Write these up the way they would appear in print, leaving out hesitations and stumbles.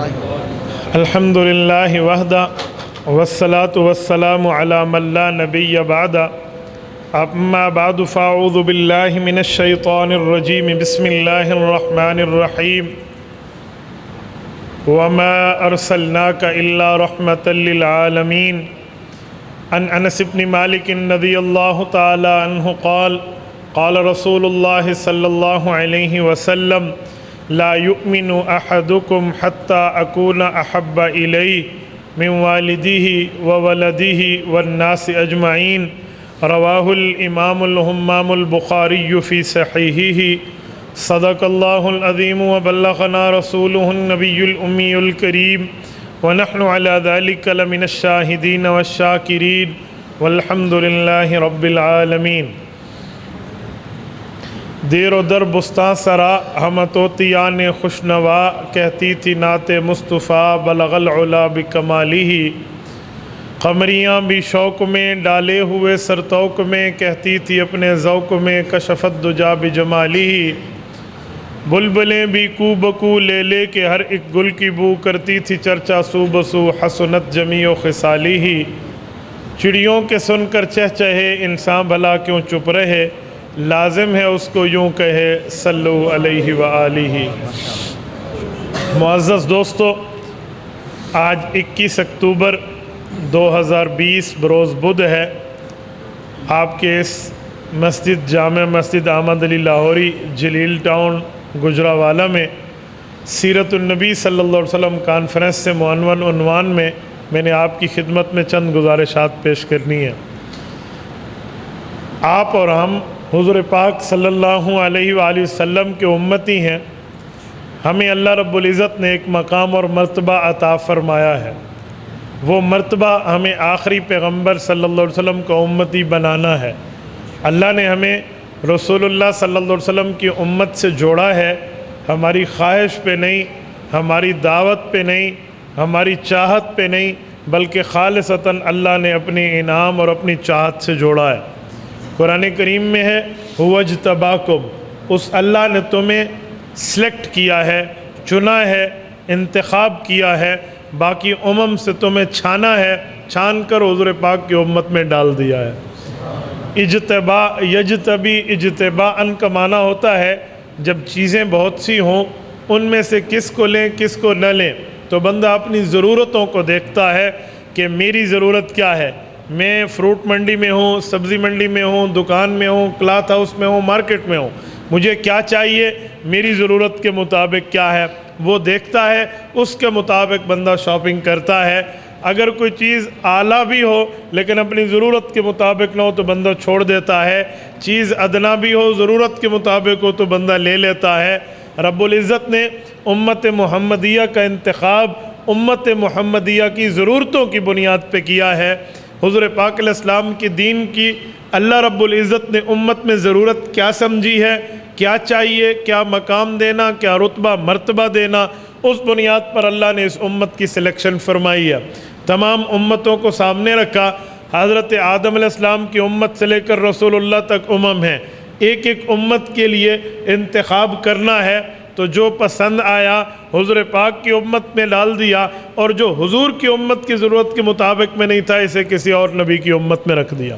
الحمد للہ وحدہ والصلاة والسلام علی من لا نبی بعد اما بعد فاعوذ باللہ من الشیطان الرجیم بسم اللہ الرحمن الرحیم وما ارسلناک الا رحمتا للعالمین عن انس بن مالک رضی اللہ تعالی عنہ قال قال رسول اللہ صلی اللہ علیہ وسلم لا يؤمن احدكم حتى اكون احب الیہ من والدہ وولدہ والناس اجمعین رواہ الامام الہمام البخاری فی صحیحہ صدق اللہ العظیم وبلغنا رسولہ النبی الامی الکریم ونحن علی ذلک لمن الشاہدین والشاکرین والحمد للہ رب العالمین۔ دیر و در بستاں سرا ہم طوطیان خوشنوا کہتی تھی نعت مصطفیٰ بلغ العلا بکمالہ، قمریاں بھی شوق میں ڈالے ہوئے سرتوق میں کہتی تھی اپنے ذوق میں کشفت دجا بجمالہ، بلبلیں بھی کو بکو لے لے کے ہر ایک گل کی بو کرتی تھی چرچا سو بسو حسنت جمیع خصالہ، چڑیوں کے سن کر چہچہے انسان بھلا کیوں چپ رہے، لازم ہے اس کو یوں کہے صلو علیہ وآلہ۔ معزز دوستو، آج 21 اکتوبر 2020 بروز بدھ ہے۔ آپ کے اس مسجد جامع مسجد احمد علی لاہوری جلیل ٹاؤن گجرانوالہ میں سیرت النبی صلی اللہ علیہ وسلم کانفرنس سے معنون عنوان میں نے آپ کی خدمت میں چند گزارشات پیش کرنی ہے۔ آپ اور ہم حضور پاک صلی اللہ علیہ وآلہ وسلم کے امتی ہیں۔ ہمیں اللہ رب العزت نے ایک مقام اور مرتبہ عطا فرمایا ہے۔ وہ مرتبہ ہمیں آخری پیغمبر صلی اللہ علیہ وسلم کا امتی بنانا ہے۔ اللہ نے ہمیں رسول اللہ صلی اللہ علیہ وسلم کی امت سے جوڑا ہے، ہماری خواہش پہ نہیں، ہماری دعوت پہ نہیں، ہماری چاہت پہ نہیں، بلکہ خالصتاً اللہ نے اپنے انعام اور اپنی چاہت سے جوڑا ہے۔ قرآن کریم میں ہے هو اجتباکم، اس اللہ نے تمہیں سلیکٹ کیا ہے، چنا ہے، انتخاب کیا ہے، باقی امم سے تمہیں چھانا ہے، چھان کر حضور پاک کی امت میں ڈال دیا ہے۔ اجتبا یجتبی اجتباءً کا معنی ہوتا ہے جب چیزیں بہت سی ہوں ان میں سے کس کو لیں کس کو نہ لیں، تو بندہ اپنی ضرورتوں کو دیکھتا ہے کہ میری ضرورت کیا ہے۔ میں فروٹ منڈی میں ہوں، سبزی منڈی میں ہوں، دکان میں ہوں، کلاتھ ہاؤس میں ہوں، مارکیٹ میں ہوں، مجھے کیا چاہیے، میری ضرورت کے مطابق کیا ہے وہ دیکھتا ہے، اس کے مطابق بندہ شاپنگ کرتا ہے۔ اگر کوئی چیز اعلیٰ بھی ہو لیکن اپنی ضرورت کے مطابق نہ ہو تو بندہ چھوڑ دیتا ہے، چیز ادنا بھی ہو ضرورت کے مطابق ہو تو بندہ لے لیتا ہے۔ رب العزت نے امت محمدیہ کا انتخاب امت محمدیہ کی ضرورتوں کی بنیاد پہ کیا ہے۔ حضور پاک علیہ السلام کی دین کی اللہ رب العزت نے امت میں ضرورت کیا سمجھی ہے، کیا چاہیے، کیا مقام دینا، کیا رتبہ مرتبہ دینا، اس بنیاد پر اللہ نے اس امت کی سلیکشن فرمائی ہے۔ تمام امتوں کو سامنے رکھا، حضرت آدم علیہ السلام کی امت سے لے کر رسول اللہ تک امم ہیں، ایک ایک امت کے لیے انتخاب کرنا ہے، تو جو پسند آیا حضور پاک کی امت میں ڈال دیا، اور جو حضور کی امت کی ضرورت کے مطابق میں نہیں تھا اسے کسی اور نبی کی امت میں رکھ دیا۔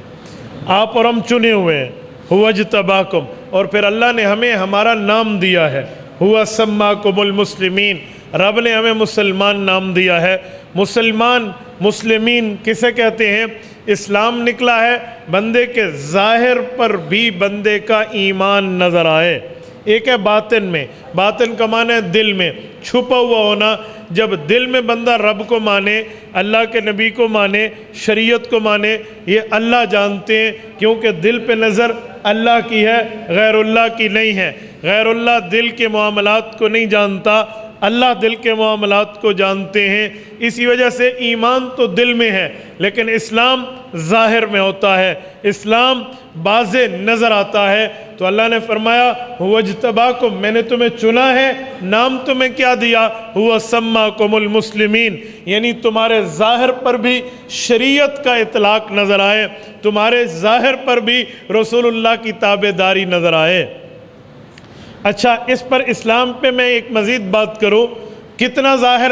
آپ اور ہم چنے ہوئے ہیں، هو اجتباکم، اور پھر اللہ نے ہمیں ہمارا نام دیا ہے، هو سماکم المسلمین، رب نے ہمیں مسلمان نام دیا ہے۔ مسلمان مسلمین کسے کہتے ہیں؟ اسلام نکلا ہے بندے کے ظاہر پر بھی بندے کا ایمان نظر آئے۔ ایک ہے باطن میں، باطن کا معنی ہے دل میں چھپا ہوا ہونا۔ جب دل میں بندہ رب کو مانے، اللہ کے نبی کو مانے، شریعت کو مانے، یہ اللہ جانتے ہیں، کیونکہ دل پہ نظر اللہ کی ہے، غیر اللہ کی نہیں ہے۔ غیر اللہ دل کے معاملات کو نہیں جانتا، اللہ دل کے معاملات کو جانتے ہیں۔ اسی وجہ سے ایمان تو دل میں ہے لیکن اسلام ظاہر میں ہوتا ہے، اسلام واضح نظر آتا ہے۔ تو اللہ نے فرمایا هو اجتباکم، میں نے تمہیں چنا ہے، نام تمہیں کیا دیا؟ هو سماکم المسلمین، یعنی تمہارے ظاہر پر بھی شریعت کا اطلاق نظر آئے، تمہارے ظاہر پر بھی رسول اللہ کی تابعداری نظر آئے۔ اچھا، اس پر اسلام پہ میں ایک مزید بات کروں، کتنا ظاہر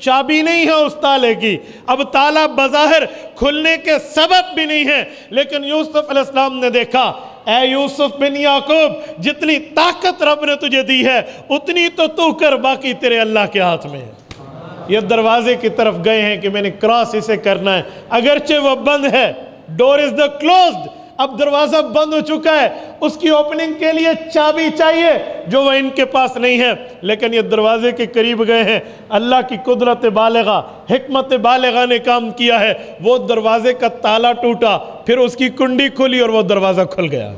چابی نہیں ہے اس تالے کی، اب تالا بظاہر کھلنے کے سبب بھی نہیں ہے، لیکن یوسف علیہ السلام نے دیکھا، اے یوسف بن یعقوب، جتنی طاقت رب نے تجھے دی ہے اتنی تو کر، باقی تیرے اللہ کے ہاتھ میں ہے۔ یہ دروازے کی طرف گئے ہیں کہ میں نے کراس اسے کرنا ہے، اگرچہ وہ بند ہے، ڈور از دا کلوزڈ، اب دروازہ بند ہو چکا ہے، اس کی اوپننگ کے لیے چابی چاہیے جو وہ ان کے پاس نہیں ہے، لیکن یہ دروازے کے قریب گئے ہیں، اللہ کی قدرت بالغہ، حکمت بالغہ نے کام کیا ہے، وہ دروازے کا تالا ٹوٹا، پھر اس کی کنڈی کھلی اور وہ دروازہ کھل گیا۔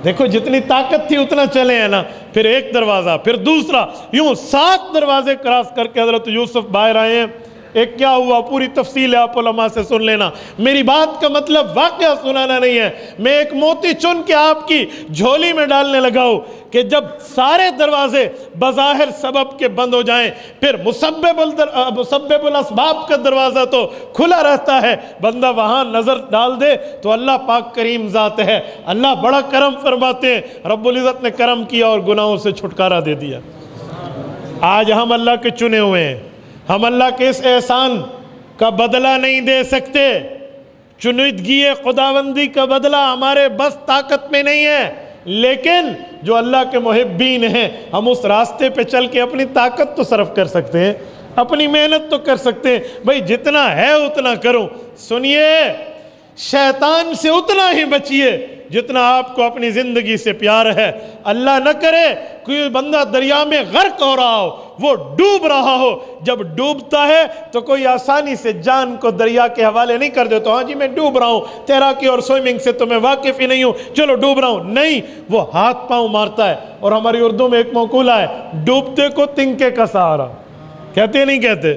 دیکھو جتنی طاقت تھی اتنا چلے ہیں نا، پھر ایک دروازہ، پھر دوسرا، یوں 7 دروازے کراس کر کے حضرت یوسف باہر آئے ہیں۔ ایک کیا ہوا پوری تفصیل ہے، آپ علماء سے سن لینا، میری بات کا مطلب واقعہ سنانا نہیں ہے، میں ایک موتی چن کے آپ کی جھولی میں ڈالنے لگا ہوں کہ جب سارے دروازے بظاہر سبب کے بند ہو جائیں، پھر مسبب الاسباب کا دروازہ تو کھلا رہتا ہے، بندہ وہاں نظر ڈال دے تو اللہ پاک کریم ذات ہے، اللہ بڑا کرم فرماتے ہیں، رب العزت نے کرم کیا اور گناہوں سے چھٹکارا دے دیا۔ آج ہم اللہ کے چنے ہوئے ہیں، ہم اللہ کے اس احسان کا بدلہ نہیں دے سکتے، چنیدگی خداوندی کا بدلہ ہمارے بس طاقت میں نہیں ہے، لیکن جو اللہ کے محبین ہیں ہم اس راستے پہ چل کے اپنی طاقت تو صرف کر سکتے ہیں، اپنی محنت تو کر سکتے ہیں، بھئی جتنا ہے اتنا کرو۔ سنیے، شیطان سے اتنا ہی بچیے جتنا آپ کو اپنی زندگی سے پیار ہے۔ اللہ نہ کرے کوئی بندہ دریا میں غرق ہو رہا ہو، وہ ڈوب رہا ہو، جب ڈوبتا ہے تو کوئی آسانی سے جان کو دریا کے حوالے نہیں کر دیتا، ہاں جی میں ڈوب رہا ہوں، تیراکی اور سوئمنگ سے تو میں واقف ہی نہیں ہوں، چلو ڈوب رہا ہوں، نہیں، وہ ہاتھ پاؤں مارتا ہے۔ اور ہماری اردو میں ایک مقولہ ہے، ڈوبتے کو تنکے کا سہارا، کہتے نہیں کہتے؟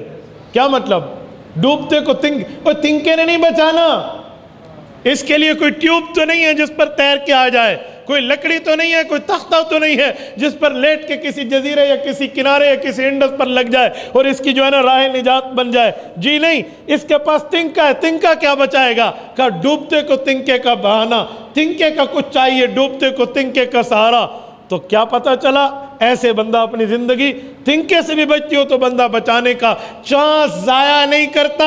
کیا مطلب؟ ڈوبتے کو تنکے نے نہیں بچانا، اس کے لیے کوئی ٹیوب تو نہیں ہے جس پر تیر کے آ جائے، کوئی لکڑی تو نہیں ہے، کوئی تختہ تو نہیں ہے جس پر لیٹ کے کسی جزیرے یا کسی کنارے یا کسی انڈس پر لگ جائے اور اس کی جو ہے نا راہ نجات بن جائے، جی نہیں، اس کے پاس تنکا ہے۔ تنکا کیا بچائے گا؟ کہا ڈوبتے کو تنکے کا بہانہ، تنکے کا کچھ چاہیے، ڈوبتے کو تنکے کا سہارا۔ تو کیا پتہ چلا، ایسے بندہ اپنی زندگی تنکے سے بھی بچتی ہو تو بندہ بچانے کا چانس ضائع نہیں کرتا،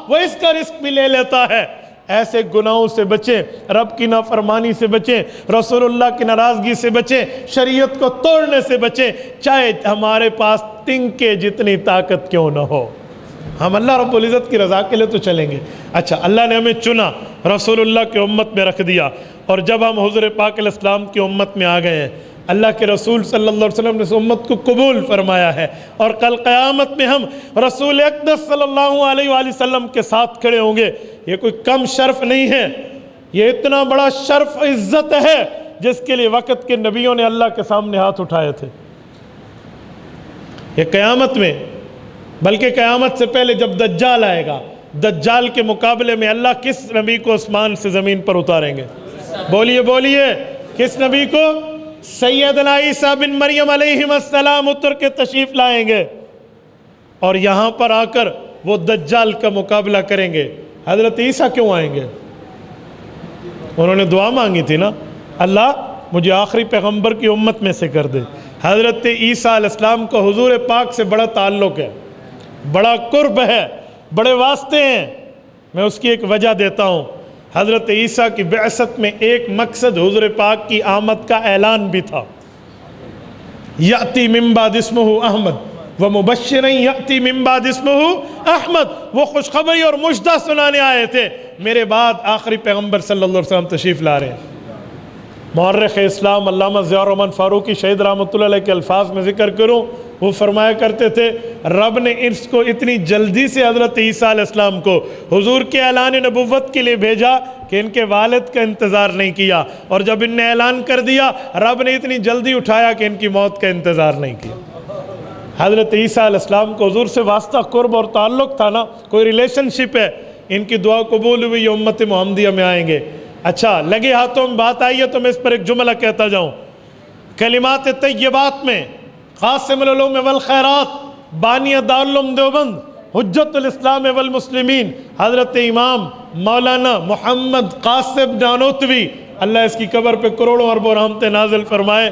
وہ اس کا رسک بھی لے لیتا ہے۔ ایسے گناہوں سے بچیں، رب کی نافرمانی سے بچیں، رسول اللہ کی ناراضگی سے بچیں، شریعت کو توڑنے سے بچیں، چاہے ہمارے پاس تنکے جتنی طاقت کیوں نہ ہو، ہم اللہ رب العزت کی رضا کے لیے تو چلیں گے۔ اچھا، اللہ نے ہمیں چنا، رسول اللہ کی امت میں رکھ دیا، اور جب ہم حضور پاک علیہ السلام کی امت میں آ گئے ہیں، اللہ کے رسول صلی اللہ علیہ وسلم نے اس امت کو قبول فرمایا ہے، اور کل قیامت میں ہم رسول اقدس صلی اللہ علیہ وآلہ وسلم کے ساتھ کھڑے ہوں گے۔ یہ کوئی کم شرف نہیں ہے، یہ اتنا بڑا شرف عزت ہے جس کے لیے وقت کے نبیوں نے اللہ کے سامنے ہاتھ اٹھائے تھے۔ یہ قیامت میں، بلکہ قیامت سے پہلے جب دجال آئے گا، دجال کے مقابلے میں اللہ کس نبی کو آسمان سے زمین پر اتاریں گے؟ بولیے بولیے، کس نبی کو؟ سیدنا عیسیٰ بن مریم علیہ السلام اتر کے تشریف لائیں گے، اور یہاں پر آ کر وہ دجال کا مقابلہ کریں گے۔ حضرت عیسیٰ کیوں آئیں گے؟ انہوں نے دعا مانگی تھی نا، اللہ مجھے آخری پیغمبر کی امت میں سے کر دے۔ حضرت عیسیٰ علیہ السلام کو حضور پاک سے بڑا تعلق ہے، بڑا قرب ہے، بڑے واسطے ہیں۔ میں اس کی ایک وجہ دیتا ہوں۔ حضرت عیسیٰ کی بعثت میں ایک مقصد حضور پاک کی آمد کا اعلان بھی تھا، یأتی من بعد اسمہ احمد ومبشرا یأتی من بعد اسمہ احمد، وہ خوشخبری اور مجدہ سنانے آئے تھے، میرے بعد آخری پیغمبر صلی اللہ علیہ وسلم تشریف لا رہے ہیں۔ مورخ اسلام علامہ ضیاء الرحمن فاروقی شہید رحمۃ اللہ علیہ کے الفاظ میں ذکر کروں، وہ فرمایا کرتے تھے، رب نے اس کو اتنی جلدی سے حضرت عیسیٰ علیہ السلام کو حضور کے اعلان نبوت کے لیے بھیجا کہ ان کے والد کا انتظار نہیں کیا، اور جب ان نے اعلان کر دیا رب نے اتنی جلدی اٹھایا کہ ان کی موت کا انتظار نہیں کیا۔ حضرت عیسیٰ علیہ السلام کو حضور سے واسطہ قرب اور تعلق تھا نا، کوئی ریلیشن شپ ہے، ان کی دعا قبول ہوئی، یہ امت محمدیہ میں آئیں گے۔ اچھا، لگے ہاتھوں میں بات آئی ہے تو میں اس پر ایک جملہ کہتا جاؤں۔ کلمات طیبات میں قاسم العلوم والخیرات، بانی دارالعلوم دیوبند، حجت الاسلام والمسلمین، حضرت امام مولانا محمد قاسم نانوتوی، اللہ اس کی قبر پہ کروڑوں اربوں رحمتیں نازل فرمائے،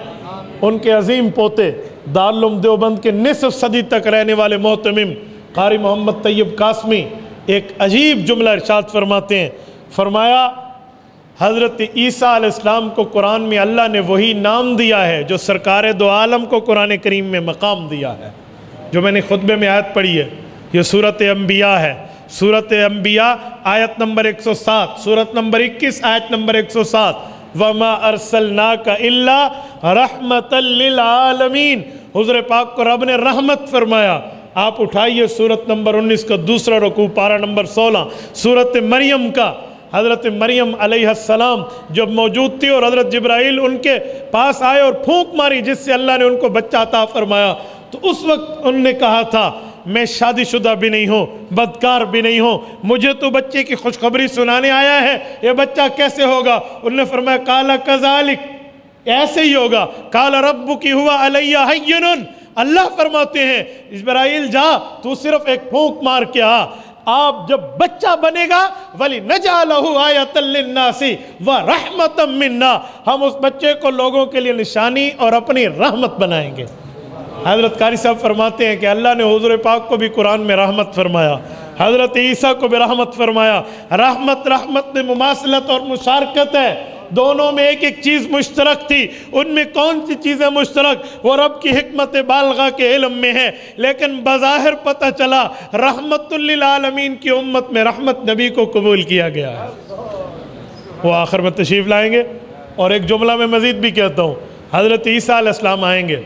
ان کے عظیم پوتے دارالعلوم دیوبند کے نصف صدی تک رہنے والے محتمم قاری محمد طیب قاسمی ایک عجیب جملہ ارشاد فرماتے ہیں، فرمایا حضرت عیسیٰ علیہ السلام کو قرآن میں اللہ نے وہی نام دیا ہے جو سرکار دو عالم کو قرآن کریم میں مقام دیا ہے۔ جو میں نے خطبے میں آیت پڑھی ہے، یہ سورۃ انبیاء ہے، سورۃ انبیاء آیت نمبر 107، سورۃ نمبر 21 آیت نمبر 107، وَمَا أَرْسَلْنَاكَ إِلَّا رَحْمَةً لِّلْعَالَمِينَ۔ حضور پاک کو رب نے رحمت فرمایا۔ آپ اٹھائیے سورۃ نمبر 19 کا دوسرا رکوع، پارہ نمبر 16، سورۃ مریم کا۔ حضرت مریم علیہ السلام جب موجود تھی اور حضرت جبرائیل ان کے پاس آئے اور پھونک ماری جس سے اللہ نے ان کو بچہ عطا فرمایا، تو اس وقت ان نے کہا تھا میں شادی شدہ بھی نہیں ہوں، بدکار بھی نہیں ہوں، مجھے تو بچے کی خوشخبری سنانے آیا ہے، یہ بچہ کیسے ہوگا؟ انہوں نے فرمایا قال کذالک، ایسے ہی ہوگا، قال ربک هو علی ہین۔ اللہ فرماتے ہیں جبرائیل جا تو صرف ایک پھونک مار کے آپ جب بچہ بنے گا وَلِنَجْعَلَهُ آیَةً لِلنَّاسِ وَرَحْمَةً مِنَّا، ہم اس بچے کو لوگوں کے لیے نشانی اور اپنی رحمت بنائیں گے۔ حضرت قاری صاحب فرماتے ہیں کہ اللہ نے حضور پاک کو بھی قرآن میں رحمت فرمایا، حضرت عیسیٰ کو بھی رحمت فرمایا۔ رحمت میں مماثلت اور مشارکت ہے، دونوں میں ایک ایک چیز مشترک تھی۔ ان میں کون سی چیزیں مشترک؟ وہ رب کی حکمت بالغہ کے علم میں ہے، لیکن بظاہر پتہ چلا رحمت للعالمین کی امت میں رحمت نبی کو قبول کیا گیا ہے۔ وہ آخر میں تشریف لائیں گے، اور ایک جملہ میں مزید بھی کہتا ہوں، حضرت عیسیٰ علیہ السلام آئیں گے،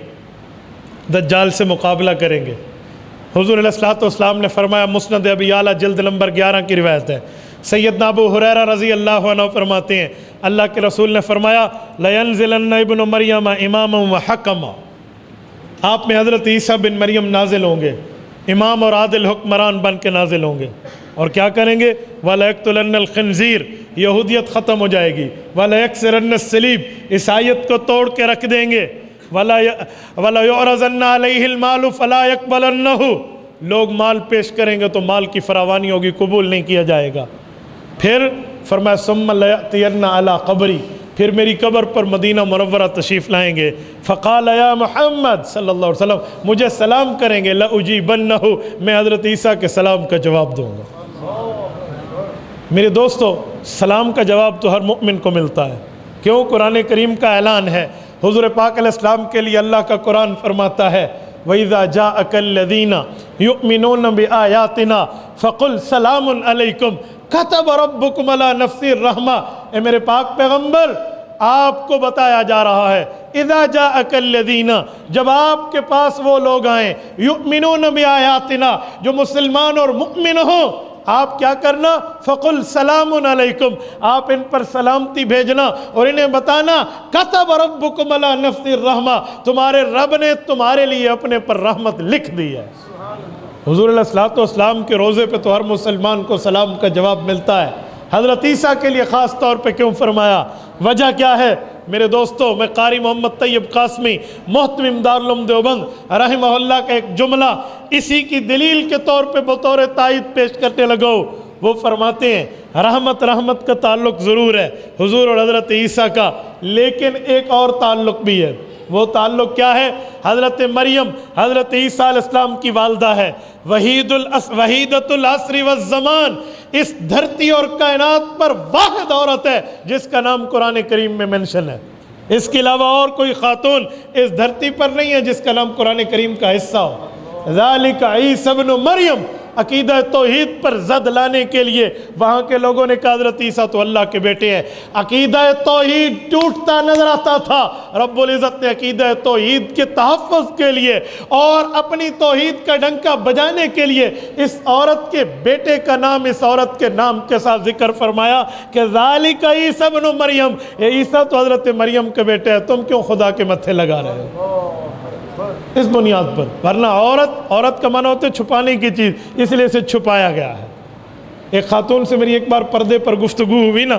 دجال سے مقابلہ کریں گے۔ حضور علیہ السلام نے فرمایا، مسند ابی اعلیٰ جلد نمبر 11 کی روایت ہے، سیدنا ابو ہریرہ رضی اللہ عنہ فرماتے ہیں اللہ کے رسول نے فرمایا لَيَنزِلَنَّ ابن مریم اماما وحکما، آپ میں حضرت عیسیٰ بن مریم نازل ہوں گے، امام اور عادل حکمران بن کے نازل ہوں گے، اور کیا کریں گے؟ وَلَيَقْتُلَنَّ الْخِنْزِيرَ، یہودیت ختم ہو جائے گی، وَلَيَكْسِرَنَّ الصَّلِيبَ، عیسائیت کو توڑ کے رکھ دیں گے، وَلَا يُعْرَضَنَّ عَلَيْهِ الْمَالُ فَلَا يَقْبَلَنَّهُ، لوگ مال پیش کریں گے تو مال کی فراوانی ہوگی، قبول نہیں کیا جائے گا۔ پھر فرمایا ثُمَّ لَيَأْتِيَنَّ عَلَىٰ قَبْرِي، پھر میری قبر پر مدینہ منورہ تشریف لائیں گے، فقال یا محمد صلی اللہ علیہ وسلم، مجھے سلام کریں گے، لَأُجِيبَنَّهُ، میں حضرت عیسیٰ کے سلام کا جواب دوں گا۔ میرے دوستو، سلام کا جواب تو ہر مؤمن کو ملتا ہے، کیوں؟ قرآن کریم کا اعلان ہے، حضور پاک علیہ السلام کے لیے اللہ کا قرآن فرماتا ہے وَإِذَا جَاءَكَ الَّذِينَ يُؤْمِنُونَ بِآيَاتِنَا فَقُلْ سَلَامٌ عَلَيْكُمْ كَتَبَ رَبُّكُمْ عَلَىٰ نَفْسِهِ الرَّحْمَةَ، اے میرے پاک پیغمبر، آپ کو بتایا جا رہا ہے اِذَا جَاءَكَ الَّذِينَ، جب آپ کے پاس وہ لوگ آئیں، يُؤْمِنُونَ بِآيَاتِنَا، جو مسلمان اور مؤمن ہوں، آپ کیا کرنا؟ فَقُلْ سَلَامٌ عَلَيْكُمْ، آپ ان پر سلامتی بھیجنا اور انہیں بتانا كَتَبَ رَبُّكُمْ عَلَىٰ نَفْسِهِ الرَّحْمَةَ، تمہارے رب نے تمہارے لیے اپنے پر رحمت لکھ دی ہے۔ حضور علیہ السلام کے روزے پہ تو ہر مسلمان کو سلام کا جواب ملتا ہے، حضرت عیسیٰ کے لیے خاص طور پہ کیوں فرمایا؟ وجہ کیا ہے؟ میرے دوستو، میں قاری محمد طیب قاسمی محتمم دارالعلوم دیوبند رحمہ اللہ کا ایک جملہ اسی کی دلیل کے طور پہ بطور تائید پیش کرنے لگا۔ وہ فرماتے ہیں رحمت کا تعلق ضرور ہے حضور اور حضرت عیسیٰ کا، لیکن ایک اور تعلق بھی ہے۔ وہ تعلق کیا ہے؟ حضرت مریم حضرت عیسیٰ علیہ السلام کی والدہ ہے، وحیدۃ العصر والزمان، اس دھرتی اور کائنات پر واحد عورت ہے جس کا نام قرآن کریم میں منشن ہے۔ اس کے علاوہ اور کوئی خاتون اس دھرتی پر نہیں ہے جس کا نام قرآن کریم کا حصہ ہو۔ ذالک عیسی ابن مریم، عقیدہ توحید پر زد لانے کے لیے وہاں کے لوگوں نے کہا حضرت عیسیٰ تو اللہ کے بیٹے ہیں۔ عقیدہ توحید ٹوٹتا نظر آتا تھا، رب العزت نے عقیدہ توحید کے تحفظ کے لیے اور اپنی توحید کا ڈنکا بجانے کے لیے اس عورت کے بیٹے کا نام اس عورت کے نام کے ساتھ ذکر فرمایا کہ ذالک عیسی ابن مریم، یہ عیسیٰ تو حضرت مریم کے بیٹے ہیں، تم کیوں خدا کے متھے لگا رہے ہو؟ اس بنیاد پر، ورنہ عورت کا معنی ہوتا ہے چھپانے کی چیز، اس لیے اسے چھپایا گیا ہے۔ ایک خاتون سے میری ایک بار پردے پر گفتگو ہوئی نا،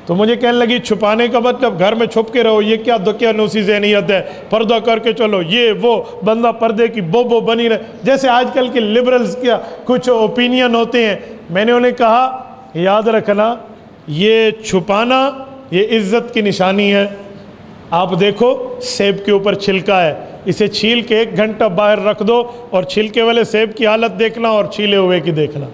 تو مجھے کہنے لگی چھپانے کا مطلب گھر میں چھپ کے رہو، یہ کیا دقیانوسی ذہنیت ہے، پردہ کر کے چلو، یہ وہ بندہ پردے کی بو بنی رہے، جیسے آج کل کے لبرلز کیا کچھ اوپینین ہوتے ہیں۔ میں نے انہیں کہا یاد رکھنا، یہ چھپانا یہ عزت کی نشانی ہے۔ آپ دیکھو سیب کے اوپر چھلکا ہے، اسے چھیل کے 1 گھنٹہ باہر رکھ دو اور چھلکے والے سیب کی حالت دیکھنا اور چھیلے ہوئے کی دیکھنا.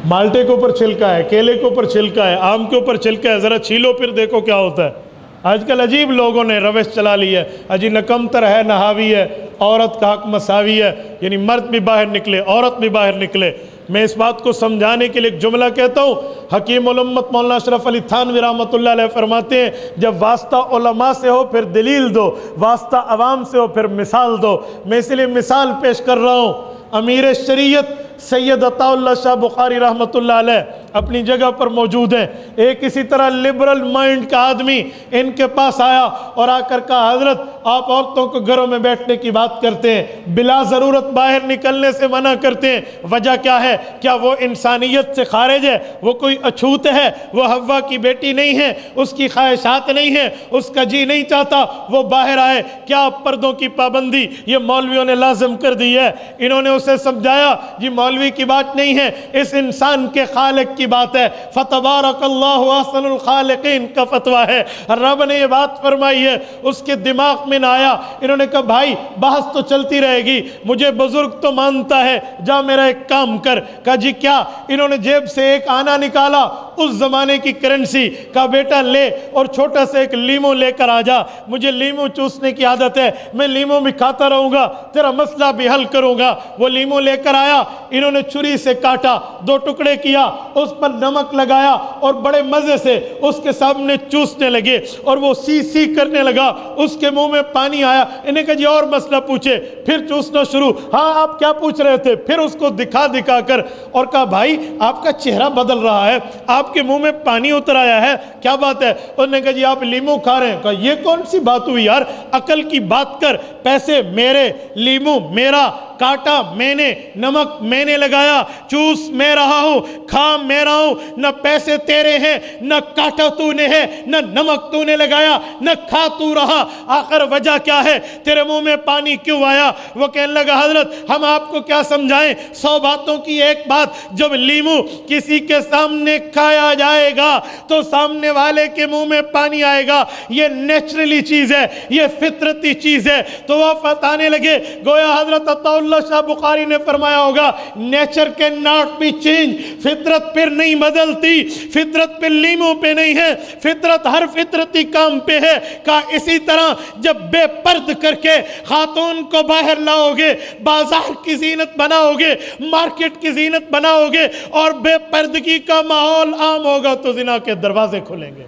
مالٹے کے اوپر چھلکا ہے، کیلے کے اوپر چھلکا ہے، آم کے اوپر چھلکا ہے، ذرا چھیلو پھر دیکھو کیا ہوتا ہے. آج کل عجیب لوگوں نے روش چلا لی ہے، اجی نہ کمتر ہے نہ حاوی ہے، عورت کا حق مساوی ہے، یعنی مرد بھی باہر نکلے عورت بھی باہر نکلے. میں اس بات کو سمجھانے کے لیے ایک جملہ کہتا ہوں. حکیم الامت مولانا اشرف علی تھانوی رحمۃ اللہ علیہ فرماتے ہیں جب واسطہ علماء سے ہو پھر دلیل دو، واسطہ عوام سے ہو پھر مثال دو. میں اس لیے مثال پیش کر رہا ہوں. امیر شریعت سید عطا اللہ شاہ بخاری رحمۃ اللہ علیہ اپنی جگہ پر موجود ہیں. ایک اسی طرح لبرل مائنڈ کا آدمی ان کے پاس آیا اور آ کر کہا حضرت آپ عورتوں کو گھروں میں بیٹھنے کی بات کرتے ہیں، بلا ضرورت باہر نکلنے سے منع کرتے ہیں، وجہ کیا ہے؟ کیا وہ انسانیت سے خارج ہے؟ وہ کوئی اچھوت ہے؟ وہ حوا کی بیٹی نہیں ہے؟ اس کی خواہشات نہیں ہیں؟ اس کا جی نہیں چاہتا وہ باہر آئے؟ کیا پردوں کی پابندی یہ مولویوں نے لازم کر دی ہے؟ انہوں نے اسے سمجھایا جی مولوی کی بات نہیں ہے، اس انسان کے خالق کی بات ہے. فتبارک اللہ احسن الخالقین کا فتویٰ ہے. رب نے یہ بات فرمائی ہے. اس کے دماغ میں نہ آیا. انہوں نے کہا بھائی بحث تو چلتی رہے گی، مجھے بزرگ تو مانتا ہے، جا میرا ایک کام کر. کہا جی کیا؟ انہوں نے جیب سے ایک آنا نکالا، اس زمانے کی کرنسی. کہا بیٹا لے اور چھوٹا سے ایک لیمو لے کر آ جا، مجھے لیمو چوسنے کی عادت ہے، میں لیمو بھی کھاتا رہوں گا، تیرا مسئلہ بھی حل کروں گا. وہ لیمو لے کر آیا، انہوں نے چھری سے کاٹا، 2 ٹکڑے کیا، اس پر نمک لگایا اور بڑے مزے سے اس کے سامنے چوسنے لگے اور وہ سی سی کرنے لگا. اس کے منہ میں پانی آیا. انہیں کہا جی اور مسئلہ پوچھے. پھر چوسنا شروع. ہاں آپ کیا پوچھ رہے تھے؟ پھر اس کو دکھا دکھا کر اور کہا بھائی آپ کا چہرہ بدل رہا ہے، آپ کے منہ میں پانی اتر آیا ہے، کیا بات ہے؟ انہوں نے کہا جی آپ لیمو کھا رہے ہیں. کہا یہ کون سی بات ہوئی یار، عقل کی بات کر. پیسے میرے، لیمو میرا، کاٹا میں نے، نمک میں نے لگایا، چوس میں رہا ہوں، کھا میں رہا ہوں. نہ پیسے تیرے ہیں، نہ کاٹا تو نے ہے، نہ نمک تو نے لگایا، نہ کھا تو رہا. آخر وجہ کیا ہے؟ تیرے منہ میں پانی کیوں آیا؟ وہ کہنے لگا حضرت ہم آپ کو کیا سمجھائیں، 100 باتوں کی ایک بات، جب لیمو کسی کے سامنے کھایا جائے گا تو سامنے والے کے منہ میں پانی آئے گا. یہ نیچرلی چیز ہے، یہ فطرتی چیز ہے. تو وہ فتانے لگے. گویا حضرت عطا اللہ شاہ بخاری نے فرمایا ہوگا nature can not be change. فطرت پھر نہیں بدلتی، فطرت پہ لیمو پہ نہیں ہے، فطرت ہر فطرتی کام پہ ہے. کہا اسی طرح جب بے پرد کر کے خاتون کو باہر لاؤ گے، بازار کی زینت بناؤ گے، مارکیٹ کی زینت بناؤ گے اور بے پردگی کا ماحول عام ہوگا تو زنا کے دروازے کھلیں گے.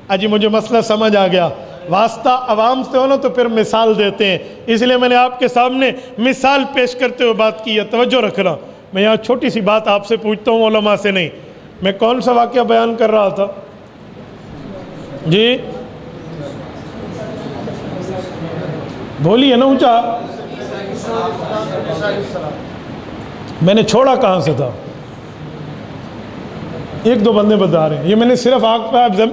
اجی مجھے مسئلہ سمجھ آ گیا. واسطہ عوام سے ہونا تو پھر مثال دیتے ہیں، اس لیے میں نے آپ کے سامنے مثال پیش کرتے ہوئے بات کی ہے. توجہ رکھنا. میں یہاں چھوٹی سی بات آپ سے پوچھتا ہوں، علماء سے نہیں. میں کون سا واقعہ بیان کر رہا تھا جی؟ بولیے نا اونچا. میں نے چھوڑا کہاں سے تھا؟ 1-2 بندے بتا رہے ہیں. یہ میں نے صرف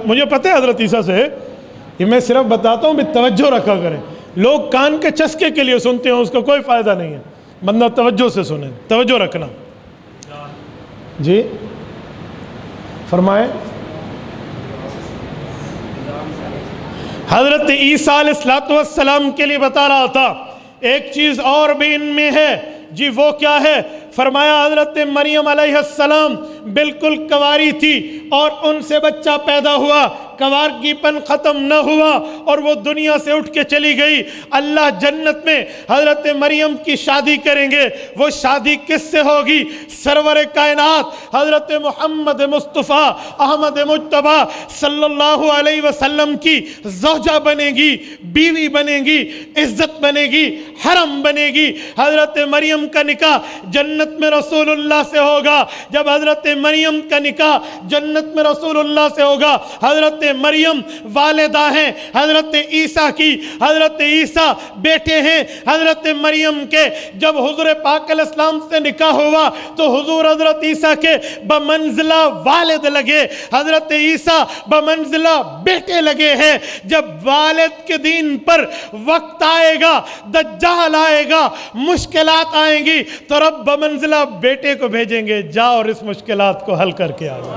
مجھے پتہ ہے حضرت عیسیٰ سے، یہ میں صرف بتاتا ہوں بھی توجہ رکھا کریں. لوگ کان کے چسکے کے لیے سنتے ہیں، اس کا کوئی فائدہ نہیں ہے. بندہ توجہ سے سنیں، توجہ رکھنا. جی فرمائیں. حضرت عیسیٰ علیہ السلام کے لیے بتا رہا تھا ایک چیز اور بھی ان میں ہے. جی وہ کیا ہے؟ فرمایا حضرت مریم علیہ السلام بالکل کنواری تھی اور ان سے بچہ پیدا ہوا، کنوارگی پن ختم نہ ہوا اور وہ دنیا سے اٹھ کے چلی گئی. اللہ جنت میں حضرت مریم کی شادی کریں گے. وہ شادی کس سے ہوگی؟ سرور کائنات حضرت محمد مصطفیٰ احمد مجتبیٰ صلی اللہ علیہ وسلم کی زوجہ بنے گی، بیوی بنے گی، عزت بنے گی، حرم بنے گی. حضرت مریم کا نکاح جنت میں رسول اللہ سے ہوگا. جب حضرت مریم کا نکاح جنت میں رسول اللہ سے ہوگا، حضرت مریم والدہ ہیں حضرت عیسیٰ کی، حضرت عیسیٰ بیٹے ہیں حضرت مریم کے. جب حضور پاک علیہ السلام سے نکاح ہوا تو حضور حضرت عیسیٰ کے بمنزلہ والد لگے، حضرت عیسیٰ بمنزلہ بیٹے لگے ہیں. جب والد کے دین پر وقت آئے گا، دجال آئے گا، مشکلات آئیں گی تو رب بمنزلہ بیٹے کو بھیجیں گے، جا اور اس مشکلات کو حل کر کے آ جا.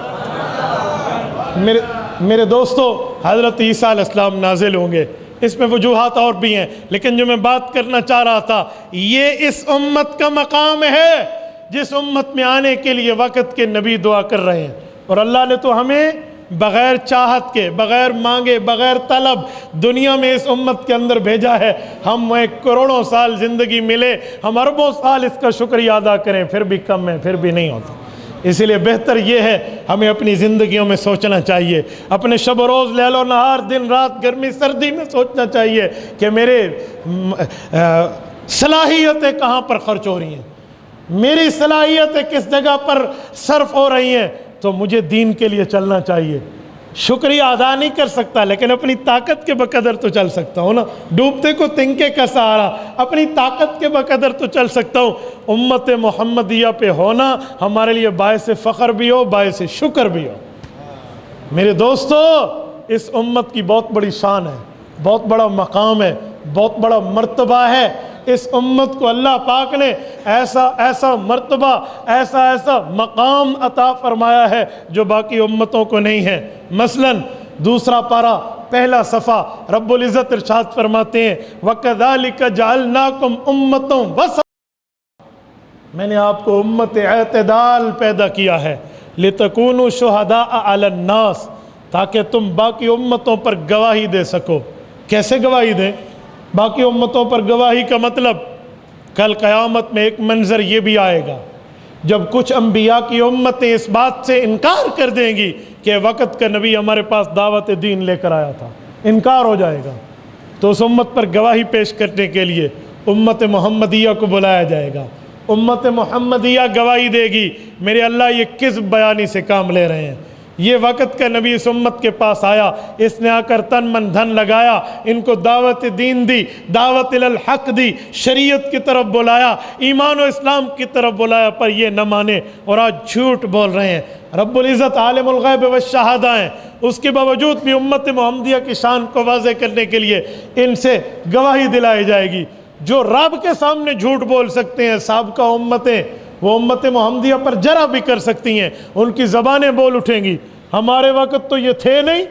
میرے دوستو حضرت عیسیٰ علیہ السلام نازل ہوں گے. اس میں وجوہات اور بھی ہیں، لیکن جو میں بات کرنا چاہ رہا تھا، یہ اس امت کا مقام ہے جس امت میں آنے کے لیے وقت کے نبی دعا کر رہے ہیں، اور اللہ نے تو ہمیں بغیر چاہت کے، بغیر مانگے، بغیر طلب دنیا میں اس امت کے اندر بھیجا ہے۔ ہم کروڑوں سال زندگی ملے، ہم اربوں سال اس کا شکریہ ادا کریں، پھر بھی کم ہے، پھر بھی نہیں ہوتا۔ اسی لیے بہتر یہ ہے ہمیں اپنی زندگیوں میں سوچنا چاہیے، اپنے شب و روز، لیل و نہار، دن رات، گرمی سردی میں سوچنا چاہیے کہ میرے صلاحیتیں کہاں پر خرچ ہو رہی ہیں، میری صلاحیتیں کس جگہ پر صرف ہو رہی ہیں، تو مجھے دین کے لیے چلنا چاہیے۔ شکریہ ادا نہیں کر سکتا لیکن اپنی طاقت کے بقدر تو چل سکتا ہوں نا، ڈوبتے کو تنکے کا سہارا، اپنی طاقت کے بقدر تو چل سکتا ہوں۔ امت محمدیہ پہ ہونا ہمارے لیے باعث فخر بھی ہو، باعث شکر بھی ہو۔ میرے دوستو، اس امت کی بہت بڑی شان ہے، بہت بڑا مقام ہے، بہت بڑا مرتبہ ہے۔ اس امت کو اللہ پاک نے ایسا مرتبہ، ایسا مقام عطا فرمایا ہے جو باقی امتوں کو نہیں ہے۔ مثلا دوسرا پارہ پہلا صفحہ، رب العزت ارشاد فرماتے ہیں وَكَذَلِكَ جَعَلْنَاكُمْ أُمَّةً وَسَطًا، میں نے آپ کو امت اعتدال پیدا کیا ہے، لِتَكُونُوا شُهَدَاءَ عَلَى النَّاسِ، تاکہ تم باقی امتوں پر گواہی دے سکو۔ کیسے گواہی دیں؟ باقی امتوں پر گواہی کا مطلب کل قیامت میں ایک منظر یہ بھی آئے گا جب کچھ انبیاء کی امتیں اس بات سے انکار کر دیں گی کہ وقت کا نبی ہمارے پاس دعوت دین لے کر آیا تھا، انکار ہو جائے گا، تو اس امت پر گواہی پیش کرنے کے لیے امت محمدیہ کو بلایا جائے گا۔ امت محمدیہ گواہی دے گی میرے اللہ یہ کس بیانی سے کام لے رہے ہیں، یہ وقت کا نبی اس امت کے پاس آیا، اس نے آ کر تن من دھن لگایا، ان کو دعوت دین دی، دعوت الحق دی، شریعت کی طرف بلایا، ایمان و اسلام کی طرف بلایا، پر یہ نہ مانے اور آج جھوٹ بول رہے ہیں۔ رب العزت عالم الغیب والشہادہ ہیں، اس کے باوجود بھی امت محمدیہ کی شان کو واضح کرنے کے لیے ان سے گواہی دلائی جائے گی۔ جو رب کے سامنے جھوٹ بول سکتے ہیں سابقہ امتیں، وہ امت محمدیہ پر جرا بھی کر سکتی ہیں، ان کی زبانیں بول اٹھیں گی۔ ہمارے وقت تو یہ تھے نہیں،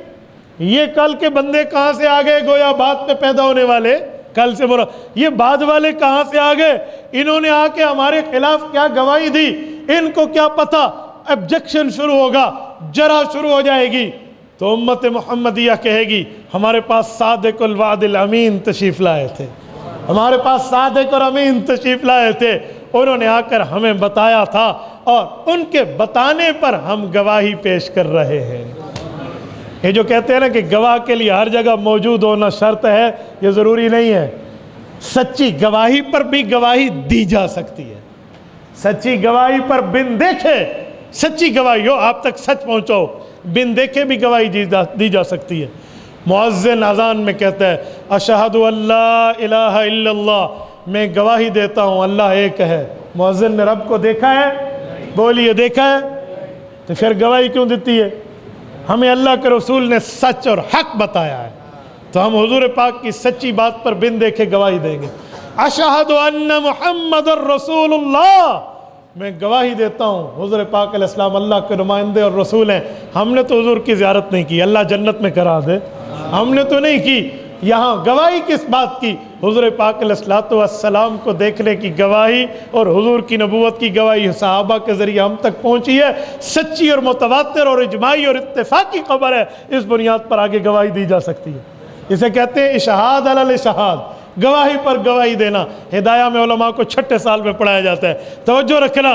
یہ کل کے بندے کہاں سے آ گئے، گویا بعد میں پیدا ہونے والے، کل سے برا یہ بعد والے کہاں سے آ گئے، انہوں نے آ کے ہمارے خلاف کیا گواہی دی، ان کو کیا پتہ۔ ابجیکشن شروع ہوگا، جرا شروع ہو جائے گی، تو امت محمدیہ کہے گی ہمارے پاس صادق الوعد الامین تشریف لائے تھے، ہمارے پاس صادق اور امین تشریف لائے تھے، انہوں نے آ کر ہمیں بتایا تھا اور ان کے بتانے پر ہم گواہی پیش کر رہے ہیں۔ یہ جو کہتے ہیں نا کہ گواہ کے لیے ہر جگہ موجود ہونا شرط ہے، یہ ضروری نہیں ہے۔ سچی گواہی پر بھی گواہی دی جا سکتی ہے، سچی گواہی پر بن دیکھے، سچی گواہی ہو، آپ تک سچ پہنچو، بن دیکھے بھی گواہی دی جا سکتی ہے۔ مؤذن اذان میں کہتا ہے اشہد ان لا الہ الا اللہ، میں گواہی دیتا ہوں اللہ ایک ہے۔ مؤذن نے رب کو دیکھا ہے؟ بولیے دیکھا ہے؟ تو پھر گواہی کیوں دیتی ہے؟ ہمیں اللہ کے رسول نے سچ اور حق بتایا ہے، تو ہم حضور پاک کی سچی بات پر بن دیکھے گواہی دیں گے۔ اشہد ان محمد الرسول اللہ، میں گواہی دیتا ہوں حضور پاک علیہ السلام اللہ کے نمائندے اور رسول ہیں۔ ہم نے تو حضور کی زیارت نہیں کی، اللہ جنت میں کرا دے، ہم نے تو نہیں کی۔ یہاں گواہی کس بات کی؟ حضور پاک علیہ السلام کو دیکھنے کی گواہی اور حضور کی نبوت کی گواہی صحابہ کے ذریعے ہم تک پہنچی ہے، سچی اور متواتر اور اجماعی اور اتفاقی خبر ہے، اس بنیاد پر آگے گواہی دی جا سکتی ہے۔ اسے کہتے ہیں اشہاد علی الاشہاد، گواہی پر گواہی دینا۔ ہدایہ میں علماء کو 6 سال میں پڑھایا جاتا ہے۔ توجہ رکھنا،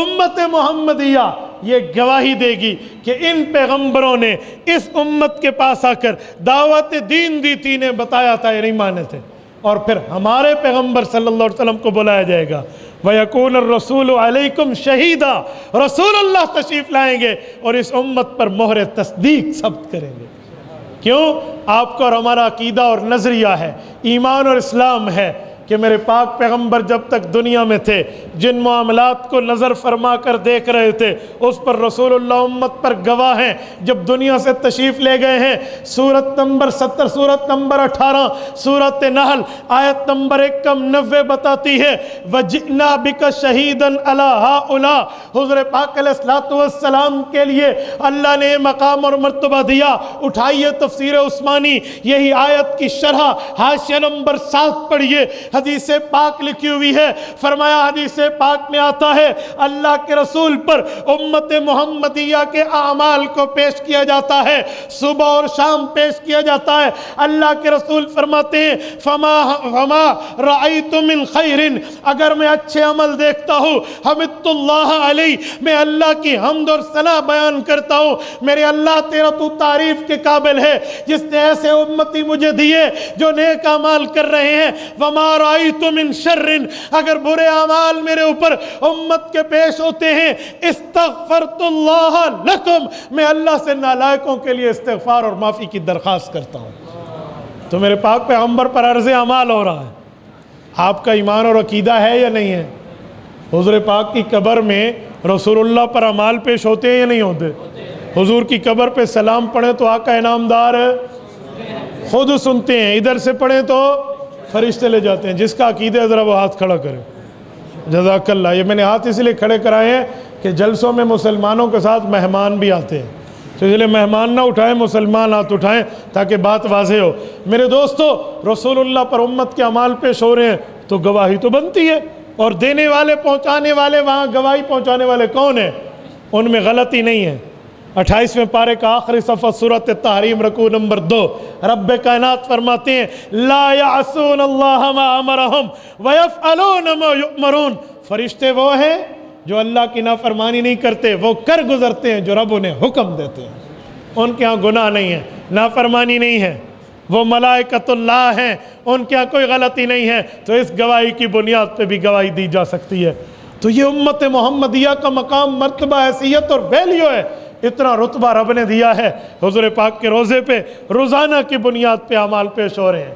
امت محمدیہ یہ گواہی دے گی کہ ان پیغمبروں نے اس امت کے پاس آ کر دعوت دین دی تھی، نے بتایا تھا، یہ نہیں مانے تھے، اور پھر ہمارے پیغمبر صلی اللہ علیہ وسلم کو بلایا جائے گا۔ وَيَكُونَ الرَّسُولُ عَلَيْكُمْ شَهِيدًا، رسول اللہ تشریف لائیں گے اور اس امت پر مہر تصدیق ثبت کریں گے۔ کیوں؟ آپ کا اور ہمارا عقیدہ اور نظریہ ہے، ایمان اور اسلام ہے، کہ میرے پاک پیغمبر جب تک دنیا میں تھے جن معاملات کو نظر فرما کر دیکھ رہے تھے اس پر رسول اللہ امت پر گواہ ہیں۔ جب دنیا سے تشریف لے گئے ہیں، سورت نمبر 70 سورت نمبر 18 سورت نحل آیت نمبر 90 بتاتی ہے وَجِئْنَا بِكَ شَهِيدًا عَلَىٰ هَؤُلَاءِ۔ حضور پاک علیہ السلام کے لیے اللہ نے مقام اور مرتبہ دیا۔ اٹھائیے تفسیر عثمانی، یہی آیت کی شرح حاشیہ نمبر 7 پڑھیے، حدیث پاک لکھی ہوئی ہے۔ فرمایا حدیث پاک میں آتا ہے اللہ کے رسول پر امت محمدیہ کے اعمال کو پیش کیا جاتا ہے، صبح اور شام پیش کیا جاتا ہے۔ اللہ کے رسول فرماتے ہیں فما رأیت من خیر، اگر میں اچھے عمل دیکھتا ہوں حمدت اللہ علیہ، میں اللہ کی حمد اور ثنا بیان کرتا ہوں، میرے اللہ تیرا تو تعریف کے قابل ہے جس نے ایسے امتی مجھے دیے جو نیک اعمال کر رہے ہیں۔ وما رأیت من شر، اگر برے اعمال میرے اوپر امت کے پیش ہوتے ہیں استغفرت اللہ لکم، میں اللہ سے نالائقوں کے لیے استغفار اور معافی کی درخواست کرتا ہوں۔ تو میرے پاک پیغمبر پر عرض اعمال ہو رہا ہے، آپ کا ایمان اور عقیدہ ہے یا نہیں ہے؟ حضور پاک کی قبر میں رسول اللہ پر اعمال پیش ہوتے ہیں یا نہیں ہوتے؟ حضور کی قبر پہ سلام پڑھیں تو آقا انعامدار خود سنتے ہیں، ادھر سے پڑھیں تو فرشتے لے جاتے ہیں۔ جس کا عقیدہ ہے ذرا وہ ہاتھ کھڑا کرے، جزاک اللہ۔ یہ میں نے ہاتھ اس لیے کھڑے کرائے ہیں کہ جلسوں میں مسلمانوں کے ساتھ مہمان بھی آتے ہیں، تو اس لیے مہمان نہ اٹھائیں، مسلمان ہاتھ اٹھائیں تاکہ بات واضح ہو۔ میرے دوستو، رسول اللہ پر امت کے اعمال پیش ہو رہے ہیں تو گواہی تو بنتی ہے، اور دینے والے پہنچانے والے، وہاں گواہی پہنچانے والے کون ہیں؟ ان میں غلطی نہیں ہے۔ 28ویں پارے کا آخری صفحہ سورۃ التحریم رکوع نمبر 2، رب کائنات فرماتے ہیں لا یعصون اللہ ما امرہم ویفعلون ما یؤمرون۔ فرشتے وہ ہیں جو اللہ کی نافرمانی نہیں کرتے، وہ کر گزرتے ہیں جو رب انہیں حکم دیتے ہیں۔ ان کے ہاں گناہ نہیں ہے، نافرمانی نہیں ہے، وہ ملائکۃ اللہ ہیں، ان کے ہاں کوئی غلطی نہیں ہے۔ تو اس گواہی کی بنیاد پہ بھی گواہی دی جا سکتی ہے۔ تو یہ امت محمدیہ کا مقام، مرتبہ، حیثیت اور ویلیو ہے، اتنا رتبہ رب نے دیا ہے۔ حضور پاک کے روزے پہ روزانہ کی بنیاد پہ اعمال پیش ہو رہے ہیں۔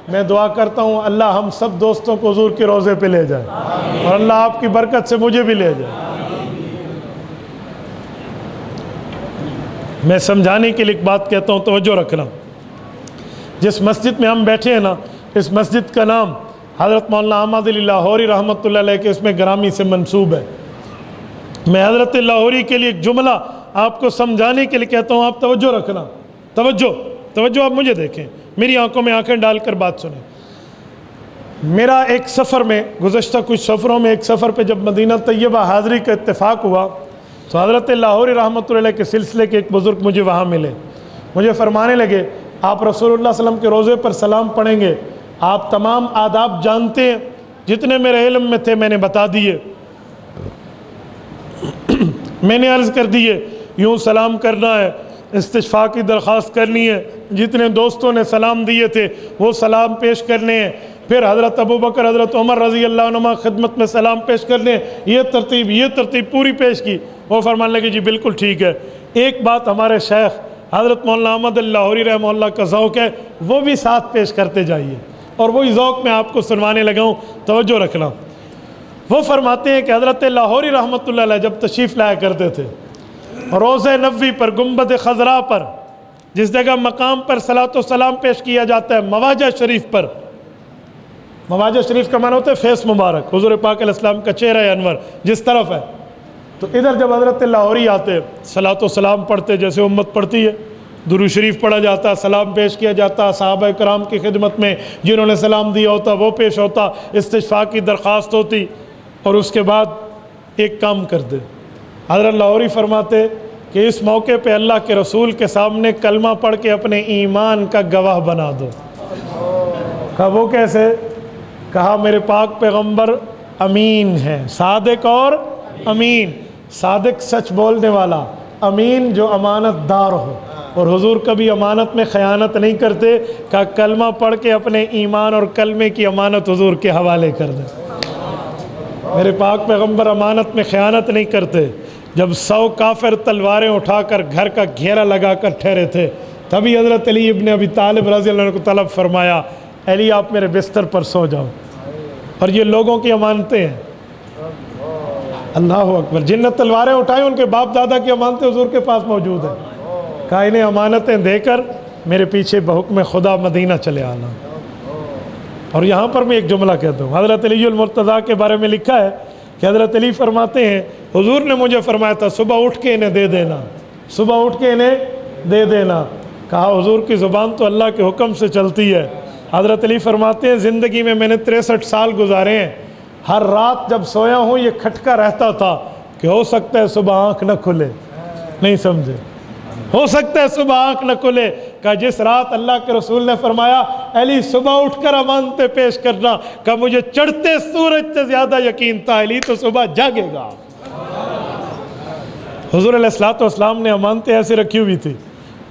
میں دعا کرتا ہوں اللہ ہم سب دوستوں کو حضور کے روزے پہ لے جائے، اور اللہ آپ کی برکت سے مجھے بھی لے جائے۔ میں سمجھانے کے لیے ایک بات کہتا ہوں، توجہ رکھنا۔ جس مسجد میں ہم بیٹھے ہیں نا، اس مسجد کا نام حضرت مولانا احمد علی لاہوری رحمۃ اللہ علیہ کے اس میں گرامی سے منسوب ہے۔ میں حضرت لاہوری کے لیے ایک جملہ آپ کو سمجھانے کے لیے کہتا ہوں، آپ توجہ رکھنا، توجہ آپ مجھے دیکھیں، میری آنکھوں میں آنکھیں ڈال کر بات سنیں۔ میرا ایک سفر میں، گزشتہ کچھ سفروں میں، ایک سفر پہ جب مدینہ طیبہ حاضری کا اتفاق ہوا تو حضرت لاہوری رحمۃ اللہ علیہ کے سلسلے کے ایک بزرگ مجھے وہاں ملے، مجھے فرمانے لگے آپ رسول اللہ صلی اللہ علیہ وسلم کے روزے پر سلام پڑھیں گے، آپ تمام آداب جانتے ہیں، جتنے میرے علم میں تھے میں نے بتا دیے۔ میں نے عرض کر دیے یوں سلام کرنا ہے، استشفاء کی درخواست کرنی ہے، جتنے دوستوں نے سلام دیے تھے وہ سلام پیش کرنے ہیں، پھر حضرت ابوبکر، حضرت عمر رضی اللہ عنہما خدمت میں سلام پیش کرنے ہیں، یہ ترتیب پوری پیش کی۔ وہ فرمانے لگے جی بالکل ٹھیک ہے۔ ایک بات ہمارے شیخ حضرت مولانا احمد لاہوری رحمہ اللہ کا ذوق ہے، وہ بھی ساتھ پیش کرتے جائیے، اور وہی ذوق میں آپ کو سنوانے لگا ہوں، توجہ رکھنا۔ وہ فرماتے ہیں کہ حضرت لاہوری رحمۃ اللہ علیہ جب تشریف لایا کرتے تھے روضہ نبوی پر، گنبد خضراء پر، جس جگہ مقام پر صلاۃ و سلام پیش کیا جاتا ہے، مواجہ شریف پر، مواجہ شریف کا معنی ہوتا ہے فیس مبارک، حضور پاک علیہ السلام کا چہرہ انور جس طرف ہے، تو ادھر جب حضرت لاہوری آتے صلاۃ و سلام پڑھتے جیسے امت پڑھتی ہے، درود شریف پڑھا جاتا، سلام پیش کیا جاتا، صحابہ کرام کی خدمت میں جنہوں نے سلام دیا ہوتا وہ پیش ہوتا، استشفاء کی درخواست ہوتی، اور اس کے بعد ایک کام کرتے حضرت لاہوری فرماتے کہ اس موقع پہ اللہ کے رسول کے سامنے کلمہ پڑھ کے اپنے ایمان کا گواہ بنا دو۔ کہا وہ کیسے؟ کہا میرے پاک پیغمبر امین ہے، صادق اور امین، صادق سچ بولنے والا، امین جو امانت دار ہو، اور حضور کبھی امانت میں خیانت نہیں کرتے۔ کہا کلمہ پڑھ کے اپنے ایمان اور کلمے کی امانت حضور کے حوالے کر دیں۔ میرے پاک پیغمبر امانت میں خیانت نہیں کرتے۔ جب 100 کافر تلواریں اٹھا کر گھر کا گھیرا لگا کر ٹھہرے تھے، تبھی حضرت علی ابن ابی طالب رضی اللہ عنہ کو طلب فرمایا علی آپ میرے بستر پر سو جاؤ۔ اور یہ لوگوں کی امانتیں ہیں۔ اللہ اکبر، جن نے تلواریں اٹھائیں ان کے باپ دادا کی امانتیں حضور کے پاس موجود ہیں۔ کہا انہیں امانتیں دے کر میرے پیچھے بحکم خدا مدینہ چلے آنا۔ اور یہاں پر میں ایک جملہ کہتا ہوں، حضرت علی المرتضیٰ کے بارے میں لکھا ہے کہ حضرت علی فرماتے ہیں حضور نے مجھے فرمایا تھا صبح اٹھ کے انہیں دے دینا، صبح اٹھ کے انہیں دے دینا۔ کہا حضور کی زبان تو اللہ کے حکم سے چلتی ہے۔ حضرت علی فرماتے ہیں زندگی میں میں نے 63 سال گزارے ہیں، ہر رات جب سویا ہوں یہ کھٹکا رہتا تھا کہ ہو سکتا ہے صبح آنکھ نہ کھلے۔ نہیں سمجھے؟ ہو سکتا ہے صبح آنکھ نہ کھلے۔ کہا جس رات اللہ کے رسول نے فرمایا علی صبح اٹھ کر امانتیں پیش کرنا، کہا مجھے چڑھتے سورج سے زیادہ یقین تھا علی تو صبح جاگے گا۔ حضور علیہ السلام نے امانتیں ایسے رکھی ہوئی تھی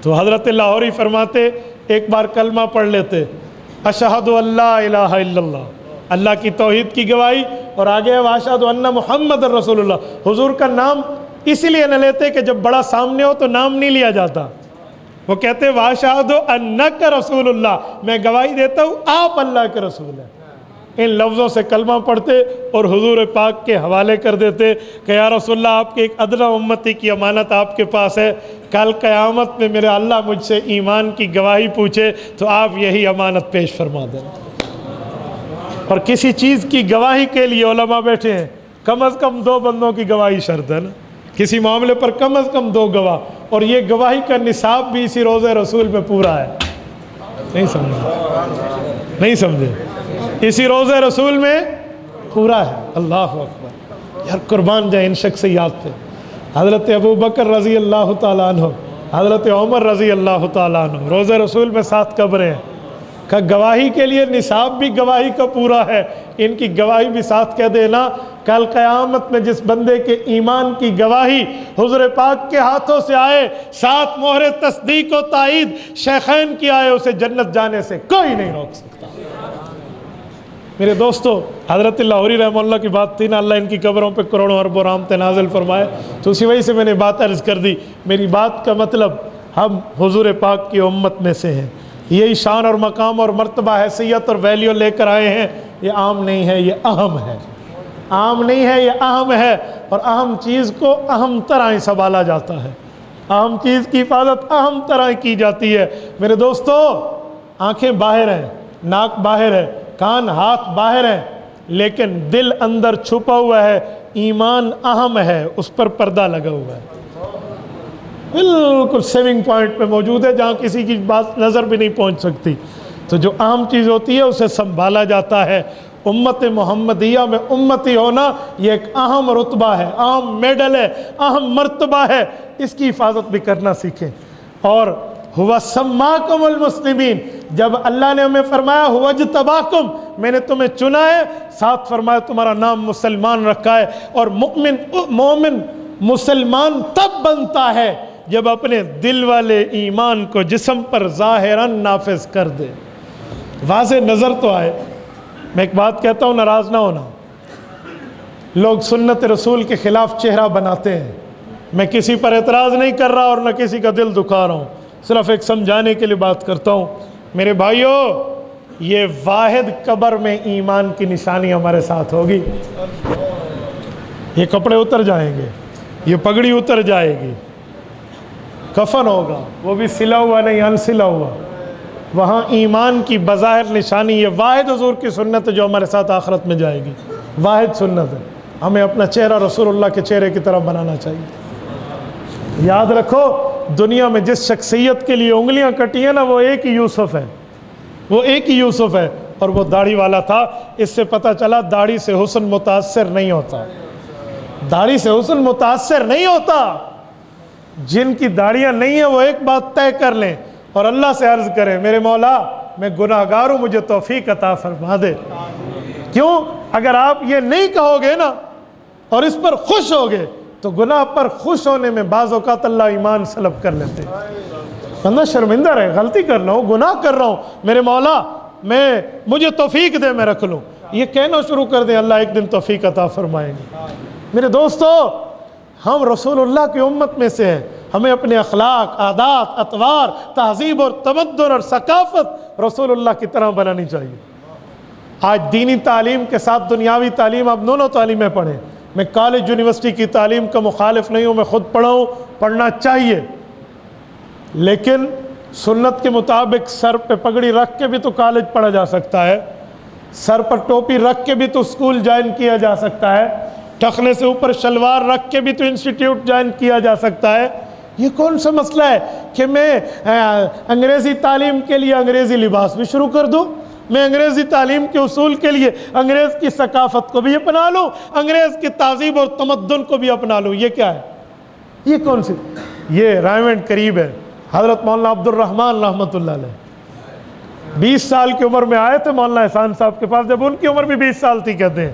تو حضرت لاہوری فرماتے ایک بار کلمہ پڑھ لیتے، اشہد اللہ الہ الا اللہ، اللہ کی توحید کی گواہی، اور آگے واشہد ان محمد رسول اللہ۔ حضور کا نام اس لیے نہ لیتے کہ جب بڑا سامنے ہو تو نام نہیں لیا جاتا، وہ کہتے واشہد انک رسول اللہ، میں گواہی دیتا ہوں آپ اللہ کے رسول ہیں۔ ان لفظوں سے کلمہ پڑھتے اور حضور پاک کے حوالے کر دیتے کہ یا رسول اللہ آپ کے ایک ادنا امتی کی امانت آپ کے پاس ہے، کل قیامت میں میرے اللہ مجھ سے ایمان کی گواہی پوچھے تو آپ یہی امانت پیش فرما دیں۔ اور کسی چیز کی گواہی کے لیے علماء بیٹھے ہیں، کم از کم 2 بندوں کی گواہی شرط ہے نا، کسی معاملے پر کم از کم 2 گواہ، اور یہ گواہی کا نصاب بھی اسی روزہ رسول میں پورا ہے۔ نہیں سمجھے؟ نہیں سمجھے؟ اسی روزہ رسول میں پورا ہے۔ اللہ اکبر، یار قربان جائیں ان شخصیات پہ۔ حضرت ابو بکر رضی اللہ تعالیٰ عنہ، حضرت عمر رضی اللہ تعالیٰ عنہ، روزہ رسول میں 7 قبریں ہیں۔ کہ گواہی کے لیے نصاب بھی گواہی کا پورا ہے، ان کی گواہی بھی ساتھ کہہ دینا، کل قیامت میں جس بندے کے ایمان کی گواہی حضور پاک کے ہاتھوں سے آئے، 7 مہر تصدیق و تائید شیخین کی آئے، اسے جنت جانے سے کوئی نہیں روک سکتا۔ میرے دوستو، حضرت لاہوری رحمہ اللہ کی بات تھی نا، اللہ ان کی قبروں پہ کروڑوں اربوں رحمتیں نازل فرمائے، تو اسی وجہ سے میں نے بات عرض کر دی۔ میری بات کا مطلب ہم حضور پاک کی امت میں سے ہیں، یہی شان اور مقام اور مرتبہ حیثیت اور ویلیو لے کر آئے ہیں، یہ عام نہیں ہے، یہ اہم ہے۔ عام نہیں ہے، یہ اہم ہے، اور اہم چیز کو اہم طرح سنبھالا جاتا ہے، اہم چیز کی حفاظت اہم طرح کی جاتی ہے۔ میرے دوستو، آنکھیں باہر ہیں، ناک باہر ہے، کان ہاتھ باہر ہیں، لیکن دل اندر چھپا ہوا ہے، ایمان اہم ہے، اس پر پردہ لگا ہوا ہے، بالکل سیونگ پوائنٹ پہ موجود ہے جہاں کسی کی بات نظر بھی نہیں پہنچ سکتی۔ تو جو اہم چیز ہوتی ہے اسے سنبھالا جاتا ہے۔ امت محمدیہ میں امتی ہونا یہ ایک اہم رتبہ ہے، اہم میڈل ہے، اہم مرتبہ ہے، اس کی حفاظت بھی کرنا سیکھیں۔ اور ہوا سماکم المسلمین، جب اللہ نے ہمیں فرمایا ہوا اجتباکم، میں نے تمہیں چنا ہے، ساتھ فرمایا تمہارا نام مسلمان رکھا ہے۔ اور مومن مسلمان تب بنتا ہے جب اپنے دل والے ایمان کو جسم پر ظاہراً نافذ کر دے۔ واضح نظر تو آئے۔ میں ایک بات کہتا ہوں، ناراض نہ ہونا، لوگ سنت رسول کے خلاف چہرہ بناتے ہیں، میں کسی پر اعتراض نہیں کر رہا اور نہ کسی کا دل دکھا رہا ہوں، صرف ایک سمجھانے کے لیے بات کرتا ہوں۔ میرے بھائیوں، یہ واحد قبر میں ایمان کی نشانی ہمارے ساتھ ہوگی۔ یہ کپڑے اتر جائیں گے، یہ پگڑی اتر جائے گی، کفن ہوگا، وہ بھی سلا ہوا نہیں انسلا ہوا، وہاں ایمان کی بظاہر نشانی، یہ واحد حضور کی سنت ہے جو ہمارے ساتھ آخرت میں جائے گی، واحد سنت ہے۔ ہمیں اپنا چہرہ رسول اللہ کے چہرے کی طرف بنانا چاہیے۔ یاد رکھو، دنیا میں جس شخصیت کے لیے انگلیاں کٹی ہیں نا، وہ ایک ہی یوسف ہے، وہ ایک ہی یوسف ہے، اور وہ داڑھی والا تھا۔ اس سے پتہ چلا داڑھی سے حسن متاثر نہیں ہوتا، داڑھی سے حسن متاثر نہیں ہوتا۔ جن کی داڑیاں نہیں ہیں وہ ایک بات طے کر لیں اور اللہ سے عرض کریں، میرے مولا میں گناہ گار ہوں، مجھے توفیق عطا فرما دے۔ کیوں؟ اگر آپ یہ نہیں کہو گے نا اور اس پر خوش ہوگے تو گناہ پر خوش ہونے میں بعض اوقات اللہ ایمان سلب کر لیتے ہیں۔ بندہ شرمندہ رہے، غلطی کر رہا ہوں، گناہ کر رہا ہوں، میرے مولا مجھے توفیق دے، میں رکھ لوں، یہ کہنا شروع کر دیں، اللہ ایک دن توفیق عطا فرمائیں گے۔ میرے دوستو، ہم رسول اللہ کی امت میں سے ہیں، ہمیں اپنے اخلاق، عادات، اطوار، تہذیب اور تمدن اور ثقافت رسول اللہ کی طرح بنانی چاہیے۔ آج دینی تعلیم کے ساتھ دنیاوی تعلیم، آپ دونوں تعلیمیں پڑھیں۔ میں کالج یونیورسٹی کی تعلیم کا مخالف نہیں ہوں، میں خود پڑھا ہوں، پڑھنا چاہیے، لیکن سنت کے مطابق سر پہ پگڑی رکھ کے بھی تو کالج پڑھا جا سکتا ہے، سر پر ٹوپی رکھ کے بھی تو اسکول جوائن کیا جا سکتا ہے، ٹخنے سے اوپر شلوار رکھ کے بھی تو انسٹیٹیوٹ جوائن کیا جا سکتا ہے۔ یہ کون سا مسئلہ ہے کہ میں انگریزی تعلیم کے لیے انگریزی لباس بھی شروع کر دوں، میں انگریزی تعلیم کے اصول کے لیے انگریز کی ثقافت کو بھی اپنا لوں، انگریز کی تہذیب اور تمدن کو بھی اپنا لوں؟ یہ کیا ہے؟ یہ کون سی؟ یہ رائمنڈ قریب ہے، حضرت مولانا عبد الرحمن رحمۃ اللہ علیہ 20 سال کی عمر میں آئے تھے مولانا احسان صاحب کے پاس، جب ان کی عمر بھی 20 سال تھی کہتے ہیں،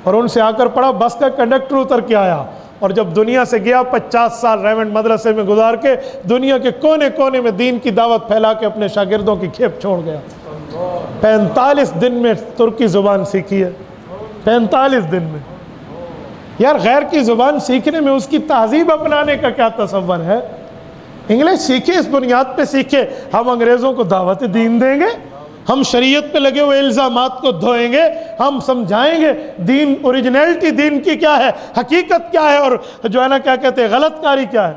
اور ان سے آ کر پڑھا، بس کا کنڈکٹر اتر کے آیا، اور جب دنیا سے گیا 50 سال ریمنڈ مدرسے میں گزار کے دنیا کے کونے کونے میں دین کی دعوت پھیلا کے اپنے شاگردوں کی کھیپ چھوڑ گیا۔ 45 دن میں ترکی زبان سیکھی ہے، 45 دن میں۔ یار غیر کی زبان سیکھنے میں اس کی تہذیب اپنانے کا کیا تصور ہے؟ انگلش سیکھے، اس بنیاد پہ سیکھے ہم انگریزوں کو دعوت دین دیں گے، ہم شریعت پہ لگے ہوئے الزامات کو دھوئیں گے، ہم سمجھائیں گے دین، اوریجنلٹی دین کی کیا ہے، حقیقت کیا ہے، اور جو ہے نا کیا کہتے ہیں غلط کاری کیا ہے۔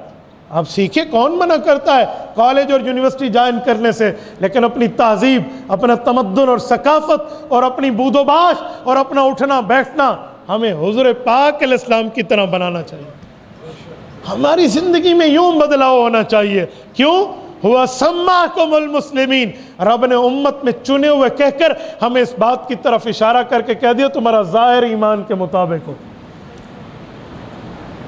آپ سیکھیں، کون منع کرتا ہے کالج اور یونیورسٹی جوائن کرنے سے، لیکن اپنی تہذیب، اپنا تمدن اور ثقافت اور اپنی بود و باش اور اپنا اٹھنا بیٹھنا ہمیں حضور پاک علیہ السلام کی طرح بنانا چاہیے۔ ہماری زندگی میں یوں بدلاؤ ہونا چاہیے۔ کیوں؟ ہوا سماکم المسلمین، رب نے امت میں چنے ہوئے کہہ کر ہمیں اس بات کی طرف اشارہ کر کے کہہ دیا تمہارا ظاہر ایمان کے مطابق ہو۔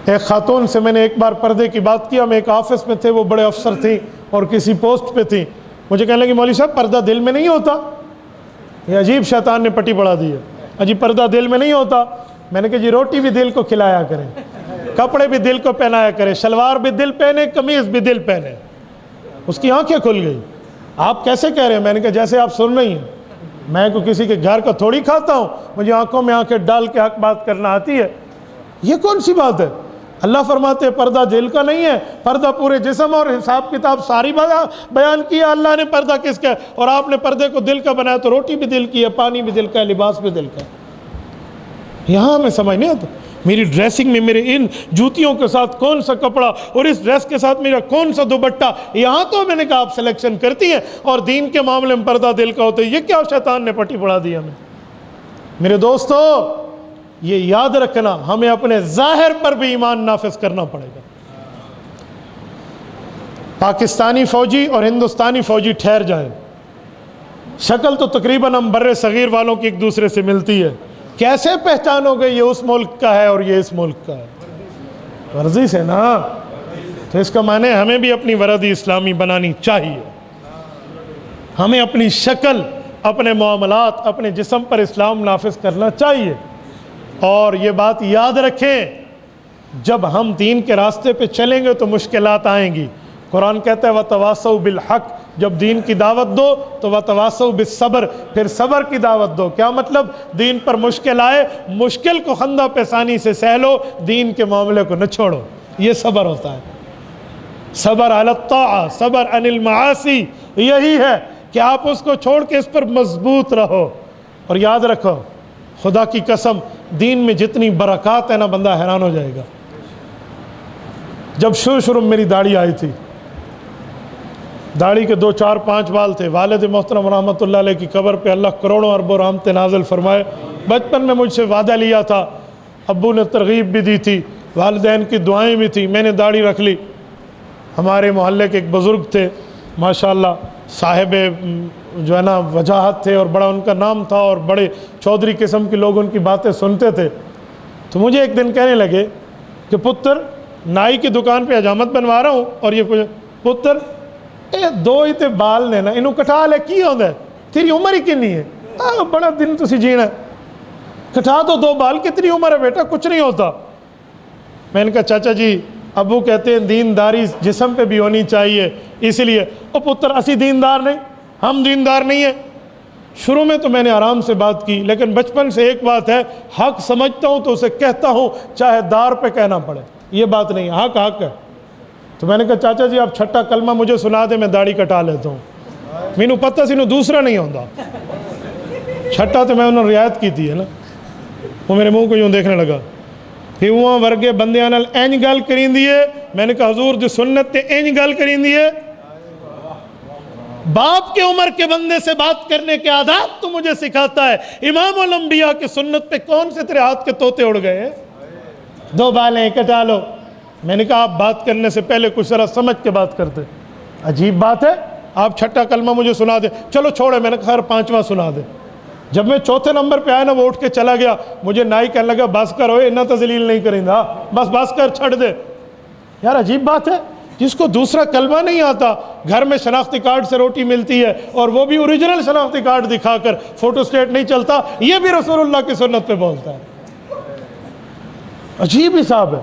ایک خاتون سے میں نے ایک بار پردے کی بات کیا، میں ایک آفس میں تھے، وہ بڑے افسر تھیں اور کسی پوسٹ پہ تھیں، مجھے کہنے لگی مولوی صاحب پردہ دل میں نہیں ہوتا؟ یہ عجیب شیطان نے پٹی پڑھا دی ہے، جی پردہ دل میں نہیں ہوتا۔ میں نے کہا جی روٹی بھی دل کو کھلایا کریں، کپڑے بھی دل کو پہنایا کریں، شلوار بھی دل پہنے، قمیض بھی دل پہنے۔ اس کی آنکھیں کھل گئی، آپ کیسے کہہ رہے ہیں؟ میں نے کہا جیسے آپ سن رہی ہیں، میں کو کسی کے گھر کا تھوڑی کھاتا ہوں، مجھے آنکھوں میں آنکھیں ڈال کے حق بات کرنا آتی ہے۔ یہ کون سی بات ہے؟ اللہ فرماتے ہیں پردہ دل کا نہیں ہے، پردہ پورے جسم اور حساب کتاب ساری بیان کیا اللہ نے پردہ کس کا ہے، اور آپ نے پردے کو دل کا بنایا تو روٹی بھی دل کی ہے، پانی بھی دل کا ہے، لباس بھی دل کا ہے۔ یہاں ہمیں سمجھ نہیں آتا میری ڈریسنگ میں میرے ان جوتیوں کے ساتھ کون سا کپڑا اور اس ڈریس کے ساتھ میرا کون سا دوپٹہ، یہاں تو میں نے کہا آپ سلیکشن کرتی ہیں، اور دین کے معاملے میں پردہ دل کا ہوتا ہے۔ یہ کیا شیطان نے پٹی پڑھا دی ہمیں؟ میرے دوستو یہ یاد رکھنا، ہمیں اپنے ظاہر پر بھی ایمان نافذ کرنا پڑے گا۔ پاکستانی فوجی اور ہندوستانی فوجی ٹھہر جائیں، شکل تو تقریباً ہم بر صغیر والوں کی ایک دوسرے سے ملتی ہے، کیسے پہچانو گے یہ اس ملک کا ہے اور یہ اس ملک کا ہے؟ ورزی سے نا۔ تو اس کا معنی ہمیں بھی اپنی وردی اسلامی بنانی چاہیے، ہمیں اپنی شکل، اپنے معاملات، اپنے جسم پر اسلام نافذ کرنا چاہیے۔ اور یہ بات یاد رکھیں، جب ہم دین کے راستے پہ چلیں گے تو مشکلات آئیں گی۔ قرآن کہتا ہے وَتَوَاصَوْا بِالْحَقِّ، جب دین کی دعوت دو تو وَتَوَاصَوْا بِالصَّبْرِ، پھر صبر کی دعوت دو۔ کیا مطلب؟ دین پر مشکل آئے، مشکل کو خندہ پیسانی سے سہ لو، دین کے معاملے کو نہ چھوڑو، یہ صبر ہوتا ہے۔ صبر علی الطاعہ، صبر عن المعاصی، یہی ہے کہ آپ اس کو چھوڑ کے اس پر مضبوط رہو۔ اور یاد رکھو، خدا کی قسم دین میں جتنی برکات ہے نا، بندہ حیران ہو جائے گا۔ جب شروع میں میری داڑھی آئی تھی، داڑھی کے 2 4 5 بال تھے، والد محترم رحمۃ اللہ علیہ کی قبر پہ اللہ کروڑوں اربوں رحمتیں نازل فرمائے، بچپن میں مجھ سے وعدہ لیا تھا، ابو نے ترغیب بھی دی تھی، والدین کی دعائیں بھی تھیں، میں نے داڑھی رکھ لی۔ ہمارے محلے کے ایک بزرگ تھے ماشاءاللہ، صاحب جو ہے نا وجاہت تھے، اور بڑا ان کا نام تھا، اور بڑے چودھری قسم کے لوگ ان کی باتیں سنتے تھے۔ تو مجھے ایک دن کہنے لگے کہ پتر نائی کی دکان پہ حجامت بنوا رہا ہوں، اور یہ پتر اے 2 ہی تے بال نے نا، انہوں کٹا لے کی ہوندہ ہے، تیری عمر ہی کنی ہے، بڑا دن تسی جینا ہے، کٹا دو 2 بال، کتنی عمر ہے بیٹا، کچھ نہیں ہوتا۔ میں نے کہا چاچا جی ابو کہتے ہیں دینداری جسم پہ بھی ہونی چاہیے، اس لیے او پتر اسی دیندار نہیں، ہم دیندار نہیں ہیں۔ شروع میں تو میں نے آرام سے بات کی، لیکن بچپن سے ایک بات ہے، حق سمجھتا ہوں تو اسے کہتا ہوں چاہے دار پہ کہنا پڑے، یہ بات نہیں، حق حق ہے۔ تو میں نے کہا چاچا جی آپ چھٹا کلمہ مجھے سنا دیں، میں داڑھی کٹا لیتا ہوں، مینوں پتہ سی نو دوسرا نہیں ہوندا۔ چھٹا تو میں انہوں نے رعایت کی تھی ہے نا، وہ میرے منہ کو یوں دیکھنے لگا، پھر وہاں ورگے بندے نال اینج گل کریں دیئے، میں نے کہا حضور جو سنت تے اینج گل کریں دیئے، باپ کے عمر کے بندے سے بات کرنے کے آداب تو مجھے سکھاتا ہے، امام الانبیاء کی سنت پہ کون سے تیرے ہاتھ کے طوطے اڑ گئے ہیں؟ 2 بالیں کٹا لو۔ میں نے کہا آپ بات کرنے سے پہلے کچھ ذرا سمجھ کے بات کرتے، عجیب بات ہے، آپ چھٹا کلمہ مجھے سنا دیں، چلو چھوڑے، میں نے کہا 5واں سنا دیں۔ جب میں چوتھے نمبر پہ آیا نا، وہ اٹھ کے چلا گیا، مجھے نائی کہنے لگا بس کر ہوئے اتنا تذلیل نہیں کریں گا، بس کر، چھڑ دے۔ یار عجیب بات ہے، جس کو دوسرا کلمہ نہیں آتا، گھر میں شناختی کارڈ سے روٹی ملتی ہے اور وہ بھی اوریجنل شناختی کارڈ دکھا کر، فوٹو سٹیٹ نہیں چلتا، یہ بھی رسول اللہ کی سنت پہ بولتا ہے۔ عجیب حساب ہے،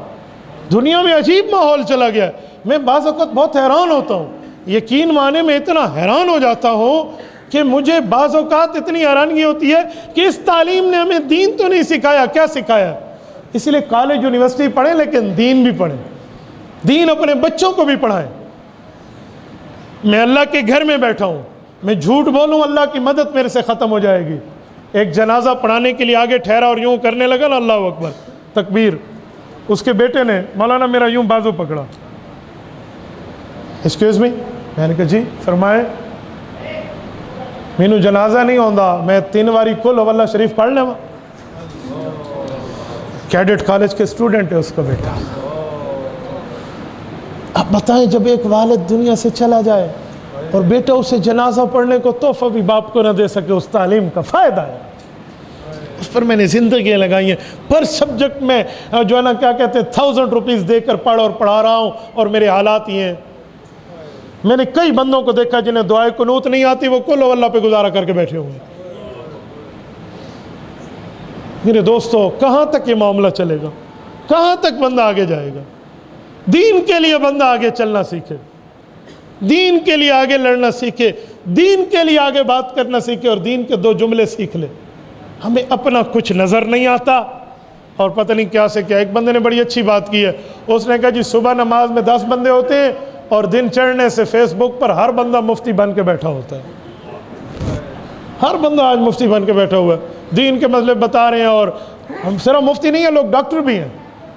دنیا میں عجیب ماحول چلا گیا ہے۔ میں بعض اوقات بہت حیران ہوتا ہوں، یقین مانے میں اتنا حیران ہو جاتا ہوں کہ مجھے بعض اوقات اتنی حیرانگی ہوتی ہے کہ اس تعلیم نے ہمیں دین تو نہیں سکھایا، کیا سکھایا؟ اس لیے کالج یونیورسٹی پڑھیں لیکن دین بھی پڑھیں، دین اپنے بچوں کو بھی پڑھائیں۔ میں اللہ کے گھر میں بیٹھا ہوں، میں جھوٹ بولوں اللہ کی مدد میرے سے ختم ہو جائے گی۔ ایک جنازہ پڑھانے کے لیے آگے ٹھہرا اور یوں کرنے لگا نا اللہ اکبر تکبیر، اس کے بیٹے نے مولانا میرا یوں بازو پکڑا، ایکسکیوز می، میں نے کہا جی فرمائے، مینوں جنازہ نہیں ہوندا، میں 3 واری کل واللہ شریف پڑھ لیوا۔ کیڈٹ کالج کے اسٹوڈنٹ ہے اس کا بیٹا۔ اب بتائیں جب ایک والد دنیا سے چلا جائے اور بیٹا اسے جنازہ پڑھنے کو تحفہ بھی باپ کو نہ دے سکے، اس تعلیم کا فائدہ ہے، اس پر میں نے زندگیاں لگائی ہیں۔ پر سبجیکٹ میں جو ہے نا کیا کہتے ہیں 1000 روپیز دے کر پڑھ اور پڑھا رہا ہوں، اور میرے حالات یہ ہیں۔ میں نے کئی بندوں کو دیکھا جنہیں دعائے قنوت نہیں آتی، وہ کل اللہ پہ گزارا کر کے بیٹھے ہوئے۔ میرے دوستو کہاں تک یہ معاملہ چلے گا؟ کہاں تک بندہ آگے جائے گا؟ دین کے لیے بندہ آگے چلنا سیکھے، دین کے لیے آگے لڑنا سیکھے، دین کے لیے آگے بات کرنا سیکھے، اور دین کے 2 جملے سیکھ لے۔ ہمیں اپنا کچھ نظر نہیں آتا اور پتہ نہیں کیا سے کیا۔ ایک بندے نے بڑی اچھی بات کی ہے، اس نے کہا جی صبح نماز میں 10 بندے ہوتے ہیں اور دن چڑھنے سے فیس بک پر ہر بندہ مفتی بن کے بیٹھا ہوتا ہے۔ ہر بندہ آج مفتی بن کے بیٹھا ہوا ہے، دین کے مسئلے بتا رہے ہیں، اور ہم صرف مفتی نہیں ہیں، لوگ ڈاکٹر بھی ہیں۔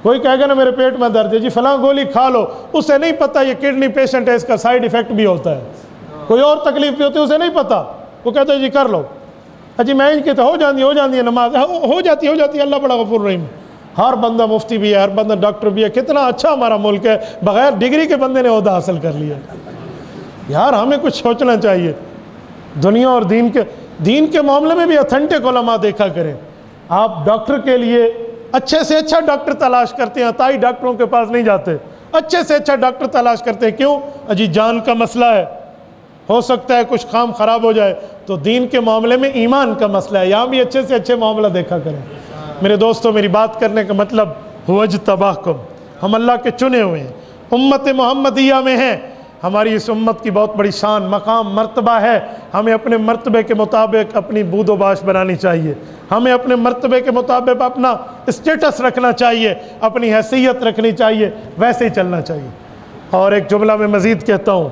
کوئی کہے گا نا میرے پیٹ میں درد ہے، جی فلاں گولی کھا لو، اسے نہیں پتہ یہ کڈنی پیشنٹ ہے، اس کا سائیڈ ایفیکٹ بھی ہوتا ہے۔ کوئی اور تکلیف بھی ہوتی ہے، اسے نہیں پتہ، وہ کہتا ہے جی کر لو، جی میں ان کے تو ہو جاتی ہے نماز، ہو جاتی ہے، اللہ بڑا غفور رحیم۔ ہر بندہ مفتی بھی ہے، ہر بندہ ڈاکٹر بھی ہے۔ کتنا اچھا ہمارا ملک ہے، بغیر ڈگری کے بندے نے عہدہ حاصل کر لیا۔ یار ہمیں کچھ سوچنا چاہیے، دنیا اور دین کے معاملے میں بھی اتھینٹک علماء دیکھا کریں۔ آپ ڈاکٹر کے لیے اچھے سے اچھا ڈاکٹر تلاش کرتے ہیں، عطائی ڈاکٹروں کے پاس نہیں جاتے، اچھے سے اچھا ڈاکٹر تلاش کرتے ہیں۔ کیوں؟ جی جان کا مسئلہ ہے، ہو سکتا ہے کچھ کام خراب ہو جائے۔ تو دین کے معاملے میں ایمان کا مسئلہ ہے، یہاں بھی اچھے سے اچھے معاملہ دیکھا کریں۔ میرے دوستو میری بات کرنے کا مطلب هو اجتباکم، ہم اللہ کے چنے ہوئے ہیں، امت محمدیہ میں ہیں۔ ہماری اس امت کی بہت بڑی شان، مقام، مرتبہ ہے۔ ہمیں اپنے مرتبے کے مطابق اپنی بود و باش بنانی چاہیے، ہمیں اپنے مرتبے کے مطابق اپنا اسٹیٹس رکھنا چاہیے، اپنی حیثیت رکھنی چاہیے، ویسے ہی چلنا چاہیے۔ اور ایک جملہ میں مزید کہتا ہوں،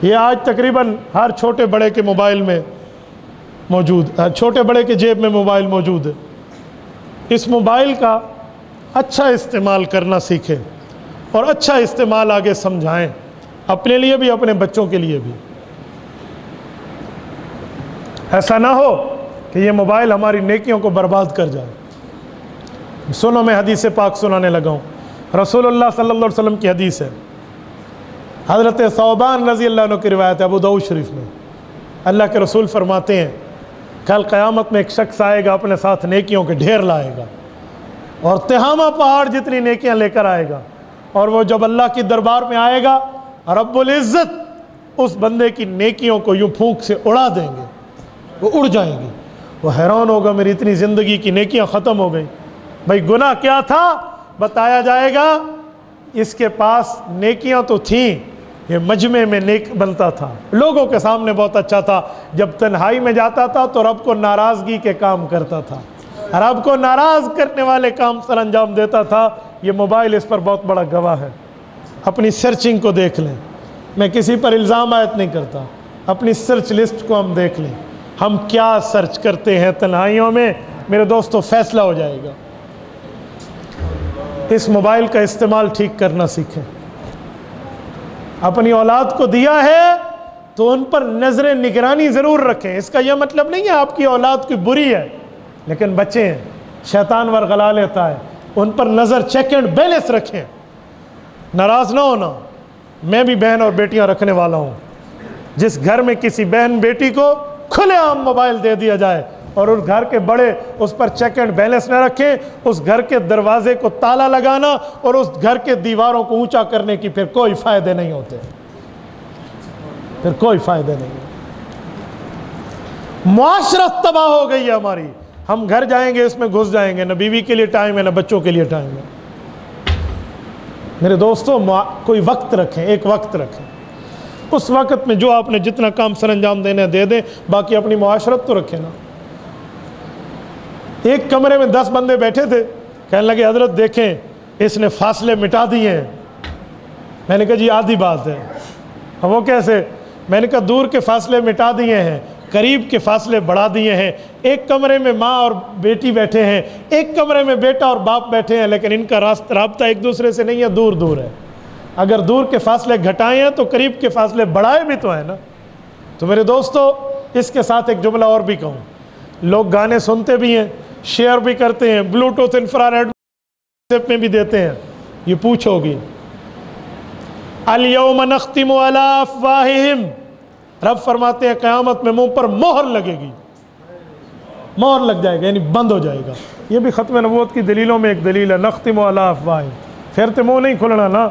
یہ آج تقریباً ہر چھوٹے بڑے کے موبائل میں موجود، چھوٹے بڑے کے جیب میں موبائل موجود ہے۔ اس موبائل کا اچھا استعمال کرنا سیکھیں اور اچھا استعمال آگے سمجھائیں، اپنے لیے بھی اپنے بچوں کے لیے بھی۔ ایسا نہ ہو کہ یہ موبائل ہماری نیکیوں کو برباد کر جائے۔ سنو میں حدیث پاک سنانے لگا ہوں، رسول اللہ صلی اللہ علیہ وسلم کی حدیث ہے، حضرت ثوبان رضی اللہ عنہ کی روایت ہے ابو داؤد شریف میں۔ اللہ کے رسول فرماتے ہیں کل قیامت میں ایک شخص آئے گا، اپنے ساتھ نیکیوں کے ڈھیر لائے گا اور تہامہ پہاڑ جتنی نیکیاں لے کر آئے گا، اور وہ جب اللہ کی دربار میں آئے گا رب العزت اس بندے کی نیکیوں کو یوں پھونک سے اڑا دیں گے، وہ اڑ جائیں گی۔ وہ حیران ہوگا میری اتنی زندگی کی نیکیاں ختم ہو گئیں۔ بھائی گناہ کیا تھا؟ بتایا جائے گا اس کے پاس نیکیاں تو تھیں، یہ مجمع میں نیک بنتا تھا، لوگوں کے سامنے بہت اچھا تھا، جب تنہائی میں جاتا تھا تو رب کو ناراضگی کے کام کرتا تھا، رب کو ناراض کرنے والے کام سر انجام دیتا تھا۔ یہ موبائل اس پر بہت بڑا گواہ ہے۔ اپنی سرچنگ کو دیکھ لیں، میں کسی پر الزام عائد نہیں کرتا، اپنی سرچ لسٹ کو ہم دیکھ لیں، ہم کیا سرچ کرتے ہیں تنہائیوں میں، میرے دوستو فیصلہ ہو جائے گا۔ اس موبائل کا استعمال ٹھیک کرنا سیکھیں۔ اپنی اولاد کو دیا ہے تو ان پر نظر نگرانی ضرور رکھیں۔ اس کا یہ مطلب نہیں ہے آپ کی اولاد کی بری ہے، لیکن بچے ہیں، شیطان ورغلا لیتا ہے، ان پر نظر چیک اینڈ بیلنس رکھیں۔ ناراض نہ ہونا، میں بھی بہن اور بیٹیاں رکھنے والا ہوں۔ جس گھر میں کسی بہن بیٹی کو کھلے عام موبائل دے دیا جائے اور اس گھر کے بڑے اس پر چیک اینڈ بیلنس نہ رکھیں، اس گھر کے دروازے کو تالا لگانا اور اس گھر کے دیواروں کو اونچا کرنے کی پھر کوئی فائدے نہیں ہوتے، پھر کوئی فائدے نہیں۔ معاشرت تباہ ہو گئی ہے ہماری۔ ہم گھر جائیں گے اس میں گھس جائیں گے، نہ بیوی کے لیے ٹائم ہے نہ بچوں کے لیے ٹائم ہے۔ میرے دوستو کوئی وقت رکھیں، ایک وقت رکھیں، اس وقت میں جو آپ نے جتنا کام سر انجام دینا دے دیں، باقی اپنی معاشرت تو رکھیں نا۔ ایک کمرے میں 10 بندے بیٹھے تھے، کہنے لگے حضرت دیکھیں اس نے فاصلے مٹا دیے ہیں۔ میں نے کہا جی آدھی بات ہے۔ وہ کیسے؟ میں نے کہا دور کے فاصلے مٹا دیے ہیں، قریب کے فاصلے بڑھا دیے ہیں۔ ایک کمرے میں ماں اور بیٹی بیٹھے ہیں، ایک کمرے میں بیٹا اور باپ بیٹھے ہیں، لیکن ان کا رابطہ ایک دوسرے سے نہیں ہے، دور دور ہے۔ اگر دور کے فاصلے گھٹائے ہیں تو قریب کے فاصلے بڑھائے بھی تو ہیں نا۔ تو میرے دوستو اس کے ساتھ ایک جملہ اور بھی کہوں، لوگ گانے سنتے بھی ہیں، شیئر بھی کرتے ہیں، بلوٹوتھ انفراریڈ میں بھی دیتے ہیں۔ یہ پوچھو گی الیوم نختم علی افواہہم، رب فرماتے ہیں قیامت میں منہ پر مہر لگے گی، مہر لگ جائے گا، یعنی بند ہو جائے گا۔ یہ بھی ختم نبوت کی دلیلوں میں ایک دلیل ہے، نختم علی افواہہم، پھر تو منہ نہیں کھلنا نا۔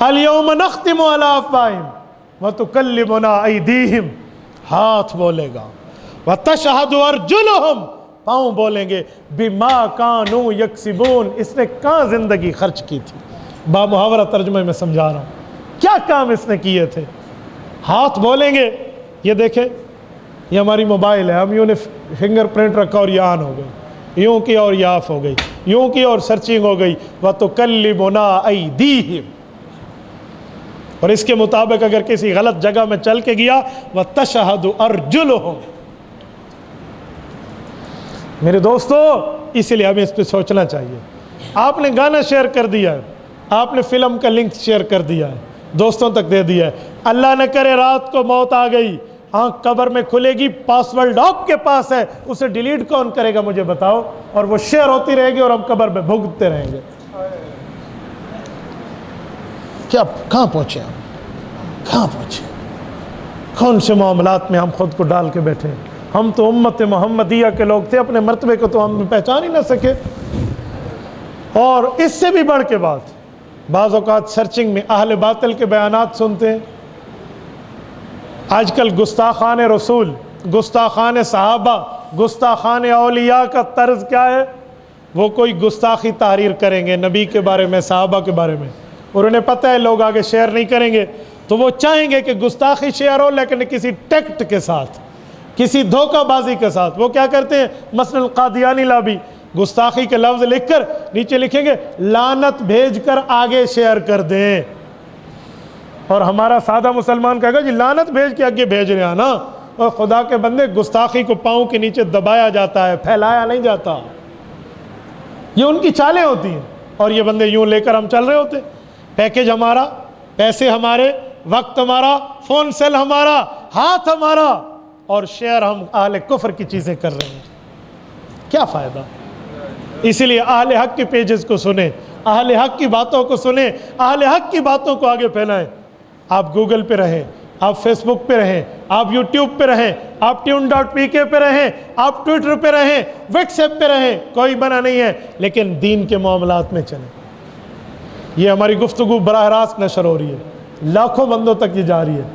الیوم نختم علی افواہہم وتکلمنا ایدیہم، ہاتھ بولے گا، وتشہد ارجلہم، پاؤں بولیں گے، بما کانوا یکسبون، اس نے کہاں زندگی خرچ کی تھی۔ با محاورہ ترجمے میں سمجھا رہا ہوں، کیا کام اس نے کیے تھے۔ ہاتھ بولیں گے، یہ دیکھیں یہ ہماری موبائل ہے، ہم یوں نے فنگر پرنٹ رکھا اور یہ آن ہو گئی، یوں کی اور یہ آف ہو گئی، یوں کی اور سرچنگ ہو گئی، وَتُكَلِّمُنَا أَيْدِيهِمْ، اور اس کے مطابق اگر کسی غلط جگہ میں چل کے گیا وَتَشْهَدُ أَرْجُلُهُمْ۔ میرے دوستو اس لیے ہمیں اس پہ سوچنا چاہیے۔ آپ نے گانا شیئر کر دیا ہے، آپ نے فلم کا لنک شیئر کر دیا ہے، دوستوں تک دے دیا ہے، اللہ نہ کرے رات کو موت آ گئی، آنکھ قبر میں کھلے گی، پاسورڈ آپ کے پاس ہے، اسے ڈیلیٹ کون کرے گا مجھے بتاؤ، اور وہ شیئر ہوتی رہے گی اور ہم قبر میں بھگتتے رہیں گے۔ کیا کہاں پہنچے ہم، کہاں پہنچے، کون سے معاملات میں ہم خود کو ڈال کے بیٹھے ہیں۔ ہم تو امت محمدیہ کے لوگ تھے، اپنے مرتبے کو تو ہم پہچان ہی نہ سکے۔ اور اس سے بھی بڑھ کے بات، بعض اوقات سرچنگ میں اہل باطل کے بیانات سنتے ہیں۔ آج کل گستاخان رسول، گستاخان صحابہ، گستاخان اولیاء کا طرز کیا ہے؟ وہ کوئی گستاخی تحریر کریں گے نبی کے بارے میں، صحابہ کے بارے میں، اور انہیں پتہ ہے لوگ آگے شیئر نہیں کریں گے، تو وہ چاہیں گے کہ گستاخی شیئر ہو لیکن کسی ٹیکٹ کے ساتھ، کسی دھوکہ بازی کے ساتھ۔ وہ کیا کرتے ہیں، مثلا القادیانی لابی گستاخی کے لفظ لکھ کر نیچے لکھیں گے لعنت بھیج کر آگے شیئر کر دیں، اور ہمارا سادہ مسلمان کہے گا جی لعنت بھیج کے آگے بھیج رہے ہیں نا۔ اور خدا کے بندے گستاخی کو پاؤں کے نیچے دبایا جاتا ہے، پھیلایا نہیں جاتا، یہ ان کی چالیں ہوتی ہیں، اور یہ بندے یوں لے کر ہم چل رہے ہوتے، پیکیج ہمارا، پیسے ہمارے، وقت ہمارا، فون سیل ہمارا، ہاتھ ہمارا، اور شیئر ہم اہل کفر کی چیزیں کر رہے ہیں۔ کیا فائدہ؟ اسی لیے اہل حق کے پیجز کو سنیں، اہل حق کی باتوں کو سنیں، اہل حق کی باتوں کو آگے پھیلائیں۔ آپ گوگل پہ رہیں، آپ فیس بک پہ رہیں، آپ یوٹیوب پہ رہیں، آپ tune.pk پہ رہیں، آپ ٹویٹر پہ رہیں، واٹس ایپ پہ رہیں، کوئی منع نہیں ہے، لیکن دین کے معاملات میں چلیں۔ یہ ہماری گفتگو براہ راست نشر ہو رہی ہے، لاکھوں بندوں تک یہ جا رہی ہے۔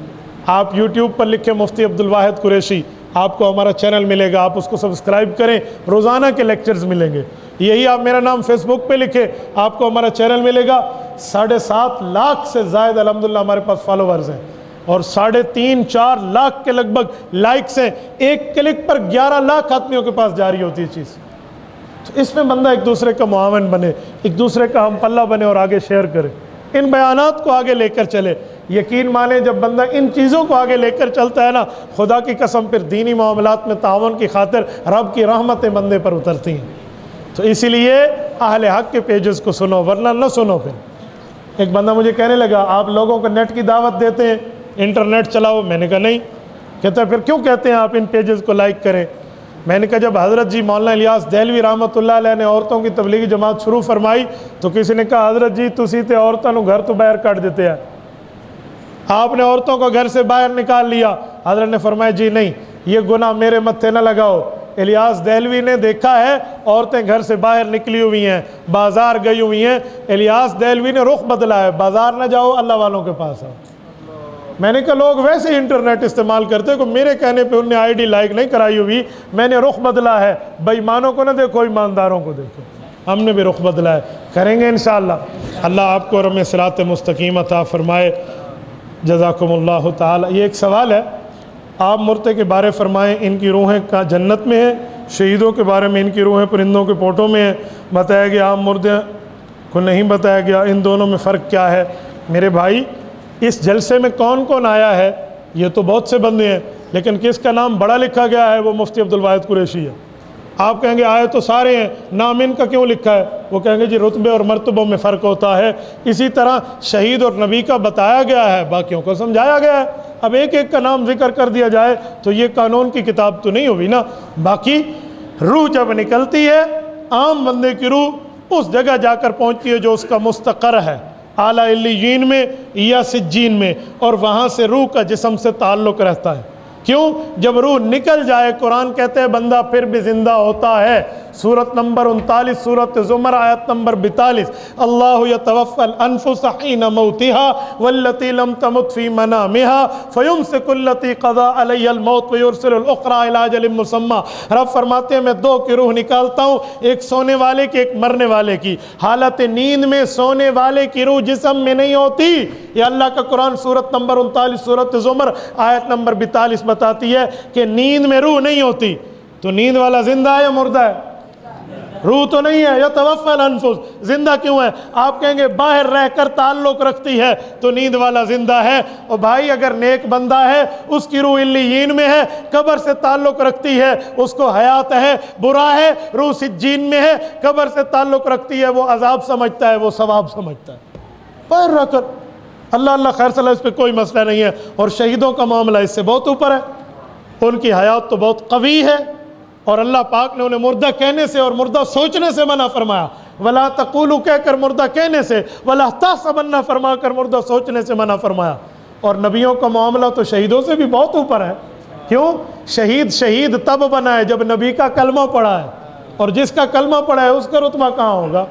آپ یوٹیوب پر لکھیں مفتی عبدالواحد قریشی، آپ کو ہمارا چینل ملے گا، آپ اس کو سبسکرائب کریں، روزانہ کے لیکچرز ملیں گے۔ یہی آپ میرا نام فیس بک پہ لکھیں، آپ کو ہمارا چینل ملے گا۔ 7.5 لاکھ سے زائد الحمدللہ ہمارے پاس فالوورز ہیں، اور 3.5-4 لاکھ کے لگ بھگ لائکس ہیں۔ ایک کلک پر 11 لاکھ آدمیوں کے پاس جاری ہوتی ہے چیز۔ تو اس میں بندہ ایک دوسرے کا معاون بنے، ایک دوسرے کا ہم پلہ بنے اور آگے شیئر کرے، ان بیانات کو آگے لے کر چلے۔ یقین مانیں جب بندہ ان چیزوں کو آگے لے کر چلتا ہے نا، خدا کی قسم پھر دینی معاملات میں تعاون کی خاطر رب کی رحمتیں بندے پر اترتی ہیں۔ تو اسی لیے اہل حق کے پیجز کو سنو، ورنہ نہ سنو۔ پھر ایک بندہ مجھے کہنے لگا آپ لوگوں کو نیٹ کی دعوت دیتے ہیں، انٹرنیٹ چلاؤ، میں نے کہا نہیں۔ کہتا ہے پھر کیوں کہتے ہیں آپ ان پیجز کو لائک کریں؟ میں نے کہا جب حضرت جی مولانا الیاس دہلوی رحمۃ اللہ علیہ نے عورتوں کی تبلیغی جماعت شروع فرمائی تو کسی نے کہا حضرت جی تسی تے عورتوں کو گھر تو باہر کٹ دیتے ہیں، آپ نے عورتوں کو گھر سے باہر نکال لیا۔ حضرت نے فرمایا جی نہیں، یہ گناہ میرے متھے نہ لگاؤ۔ الیاس دہلوی نے دیکھا ہے عورتیں گھر سے باہر نکلی ہوئی ہیں، بازار گئی ہوئی ہیں، الیاس دہلوی نے رخ بدلا ہے، بازار نہ جاؤ، اللہ والوں کے پاس آؤ۔ میں نے کہا لوگ ویسے ہی انٹرنیٹ استعمال کرتے کو میرے کہنے پہ انہوں نے آئی ڈی لائک نہیں کرائی ہوئی، میں نے رخ بدلا ہے۔ بے ایمانوں کو نہ دیکھو، ایمانداروں کو دیکھو، ہم نے بھی رخ بدلا ہے، کریں گے انشاءاللہ۔ اللہ آپ کو رحم صراط مستقیم عطا فرمائے، جزاکم اللہ تعالی۔ یہ ایک سوال ہے، آپ مرتے کے بارے فرمائیں، ان کی روحیں کا جنت میں ہیں، شہیدوں کے بارے میں ان کی روحیں پرندوں کے پوٹوں میں ہیں، بتایا گیا عام مردے کو نہیں بتایا گیا، ان دونوں میں فرق کیا ہے؟ میرے بھائی اس جلسے میں کون کون آیا ہے؟ یہ تو بہت سے بندے ہیں، لیکن کس کا نام بڑا لکھا گیا ہے وہ مفتی عبدالواحد قریشی ہے۔ آپ کہیں گے آئے تو سارے ہیں، نام ان کا کیوں لکھا ہے؟ وہ کہیں گے جی رتبے اور مرتبوں میں فرق ہوتا ہے، اسی طرح شہید اور نبی کا بتایا گیا ہے، باقیوں کو سمجھایا گیا ہے۔ اب ایک ایک کا نام ذکر کر دیا جائے تو یہ قانون کی کتاب تو نہیں ہوئی نا۔ باقی روح جب نکلتی ہے، عام بندے کی روح اس جگہ جا کر پہنچتی ہے جو اس کا مستقر ہے، اعلیٰ علیین میں یا سجین میں، اور وہاں سے روح کا جسم سے تعلق رہتا ہے۔ کیوں؟ جب روح نکل جائے، قرآن کہتے ہیں بندہ پھر بھی زندہ ہوتا ہے۔ سورت نمبر 39 سورت زمر آیت نمبر 42، اللہ یتوفی الانفس حین موتها واللتی لم تمت فی منامها فیمسک التی قضی علیہا الموت ویرسل الاخری الی اجل مسمی۔ رب فرماتے ہیں میں دو کی روح نکالتا ہوں، ایک سونے والے کی، ایک مرنے والے کی۔ حالت نیند میں سونے والے کی روح جسم میں نہیں ہوتی، یہ اللہ کا قرآن سورت نمبر 39 سورت زمر آیت نمبر 42 بتاتی ہے کہ نیند میں روح نہیں ہوتی۔ تو نیند والا زندہ ہے یا مردہ ہے؟ روح تو نہیں ہے۔ یتوفی الانفس زندہ کیوں ہے؟ آپ کہیں گے باہر رہ کر تعلق رکھتی ہے تو نیند والا زندہ ہے۔ اور بھائی اگر نیک بندہ ہے، اس کی روح علیین میں ہے، قبر سے تعلق رکھتی ہے، اس کو حیات ہے۔ برا ہے، روح سجین میں ہے، قبر سے تعلق رکھتی ہے، وہ عذاب سمجھتا ہے، وہ ثواب سمجھتا ہے۔ باہر رہ کر اللہ اللہ خیر صلی اللہ، اس پہ کوئی مسئلہ نہیں ہے۔ اور شہیدوں کا معاملہ اس سے بہت اوپر ہے، ان کی حیات تو بہت قوی ہے، اور اللہ پاک نے انہیں مردہ کہنے سے اور مردہ سوچنے سے منع فرمایا۔ ولا تقولوا کہہ کر مردہ کہنے سے، ولا تحسبن فرما کر مردہ سوچنے سے منع فرمایا۔ اور نبیوں کا معاملہ تو شہیدوں سے بھی بہت اوپر ہے۔ کیوں؟ شہید تب بنا ہے جب نبی کا کلمہ پڑھا ہے، اور جس کا کلمہ پڑھا ہے اس کا رتبہ کہاں ہوگا؟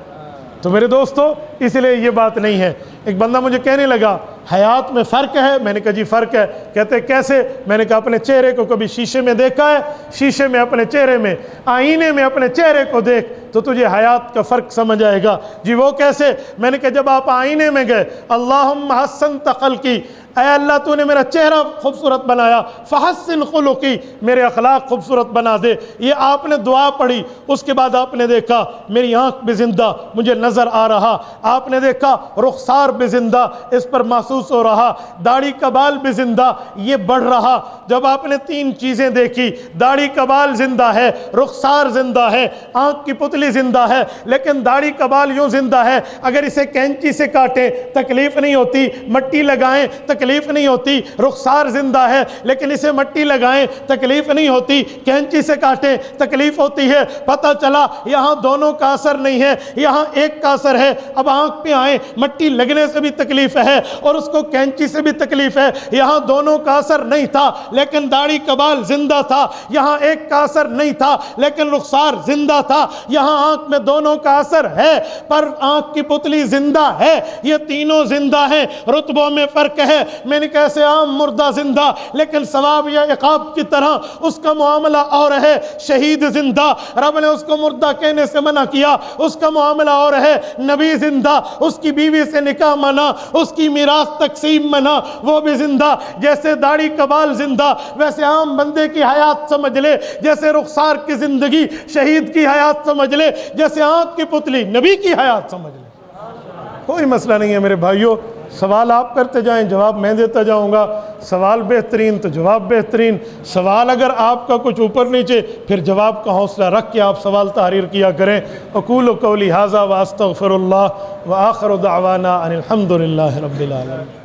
تو میرے دوستو اس لیے یہ بات نہیں ہے۔ ایک بندہ مجھے کہنے لگا حیات میں فرق ہے، میں نے کہا جی فرق ہے۔ کہتے کیسے؟ میں نے کہا اپنے چہرے کو کبھی شیشے میں دیکھا ہے؟ شیشے میں اپنے چہرے میں، آئینے میں اپنے چہرے کو دیکھ تو تجھے حیات کا فرق سمجھ آئے گا۔ جی وہ کیسے؟ میں نے کہا جب آپ آئینے میں گئے، اللہم حسنت خلقی، اے اللہ تو نے میرا چہرہ خوبصورت بنایا، فحسن خلقی، میرے اخلاق خوبصورت بنا دے۔ یہ آپ نے دعا پڑھی، اس کے بعد آپ نے دیکھا میری آنکھ بھی زندہ، مجھے نظر آ رہا۔ آپ نے دیکھا رخسار بھی زندہ، اس پر محسوس ہو رہا۔ داڑھی کا بال بھی زندہ، یہ بڑھ رہا۔ جب آپ نے تین چیزیں دیکھی، داڑھی کا بال زندہ ہے، رخسار زندہ ہے، آنکھ کی پتلی زندہ ہے، لیکن داڑھی کا بال یوں زندہ ہے اگر اسے کینچی سے کاٹیں تکلیف نہیں ہوتی، مٹی لگائیں تکلیف نہیں ہوتی۔ رخسار زندہ ہے لیکن اسے مٹی لگائیں تکلیف نہیں ہوتی، کینچی سے کاٹیں تکلیف ہوتی ہے۔ پتہ چلا یہاں دونوں کا اثر نہیں ہے، یہاں ایک کا اثر ہے۔ اب آنکھ پہ آئیں، مٹی لگنے سے بھی تکلیف ہے اور اس کو کینچی سے بھی تکلیف ہے۔ یہاں دونوں کا اثر نہیں تھا لیکن داڑھی کا بال زندہ تھا، یہاں ایک کا اثر نہیں تھا لیکن رخسار زندہ تھا۔ یہاں آنکھ میں دونوں کا اثر ہے پر آنکھ کی پتلی زندہ ہے۔ یہ تینوں زندہ ہیں، رتبوں میں فرق ہے۔ میں نے کیسے عام مردہ زندہ لیکن ثواب یا عقاب کی طرح اس کا معاملہ اور ہے۔ شہید زندہ، رب نے اس کو مردہ کہنے سے منع کیا، اس کا معاملہ اور ہے۔ نبی زندہ، اس کی بیوی سے نکاح منع، اس کی میراث تقسیم منع، وہ بھی زندہ۔ جیسے داڑھی کا بال زندہ ویسے عام بندے کی حیات سمجھ لے، جیسے رخسار کی زندگی شہید کی حیات سمجھ لے، جیسے آنکھ کی پتلی نبی کی حیات سمجھ لے۔ کوئی مسئلہ نہیں ہے میرے بھائیوں، سوال آپ کرتے جائیں، جواب میں دیتا جاؤں گا، سوال بہترین تو جواب بہترین، سوال اگر آپ کا کچھ اوپر نیچے، پھر جواب کا حوصلہ رکھ کے آپ سوال تحریر کیا کریں۔ اقول قولی ھذا واستغفر اللہ وآخر دعوانا ان الحمد للہ رب العالمین۔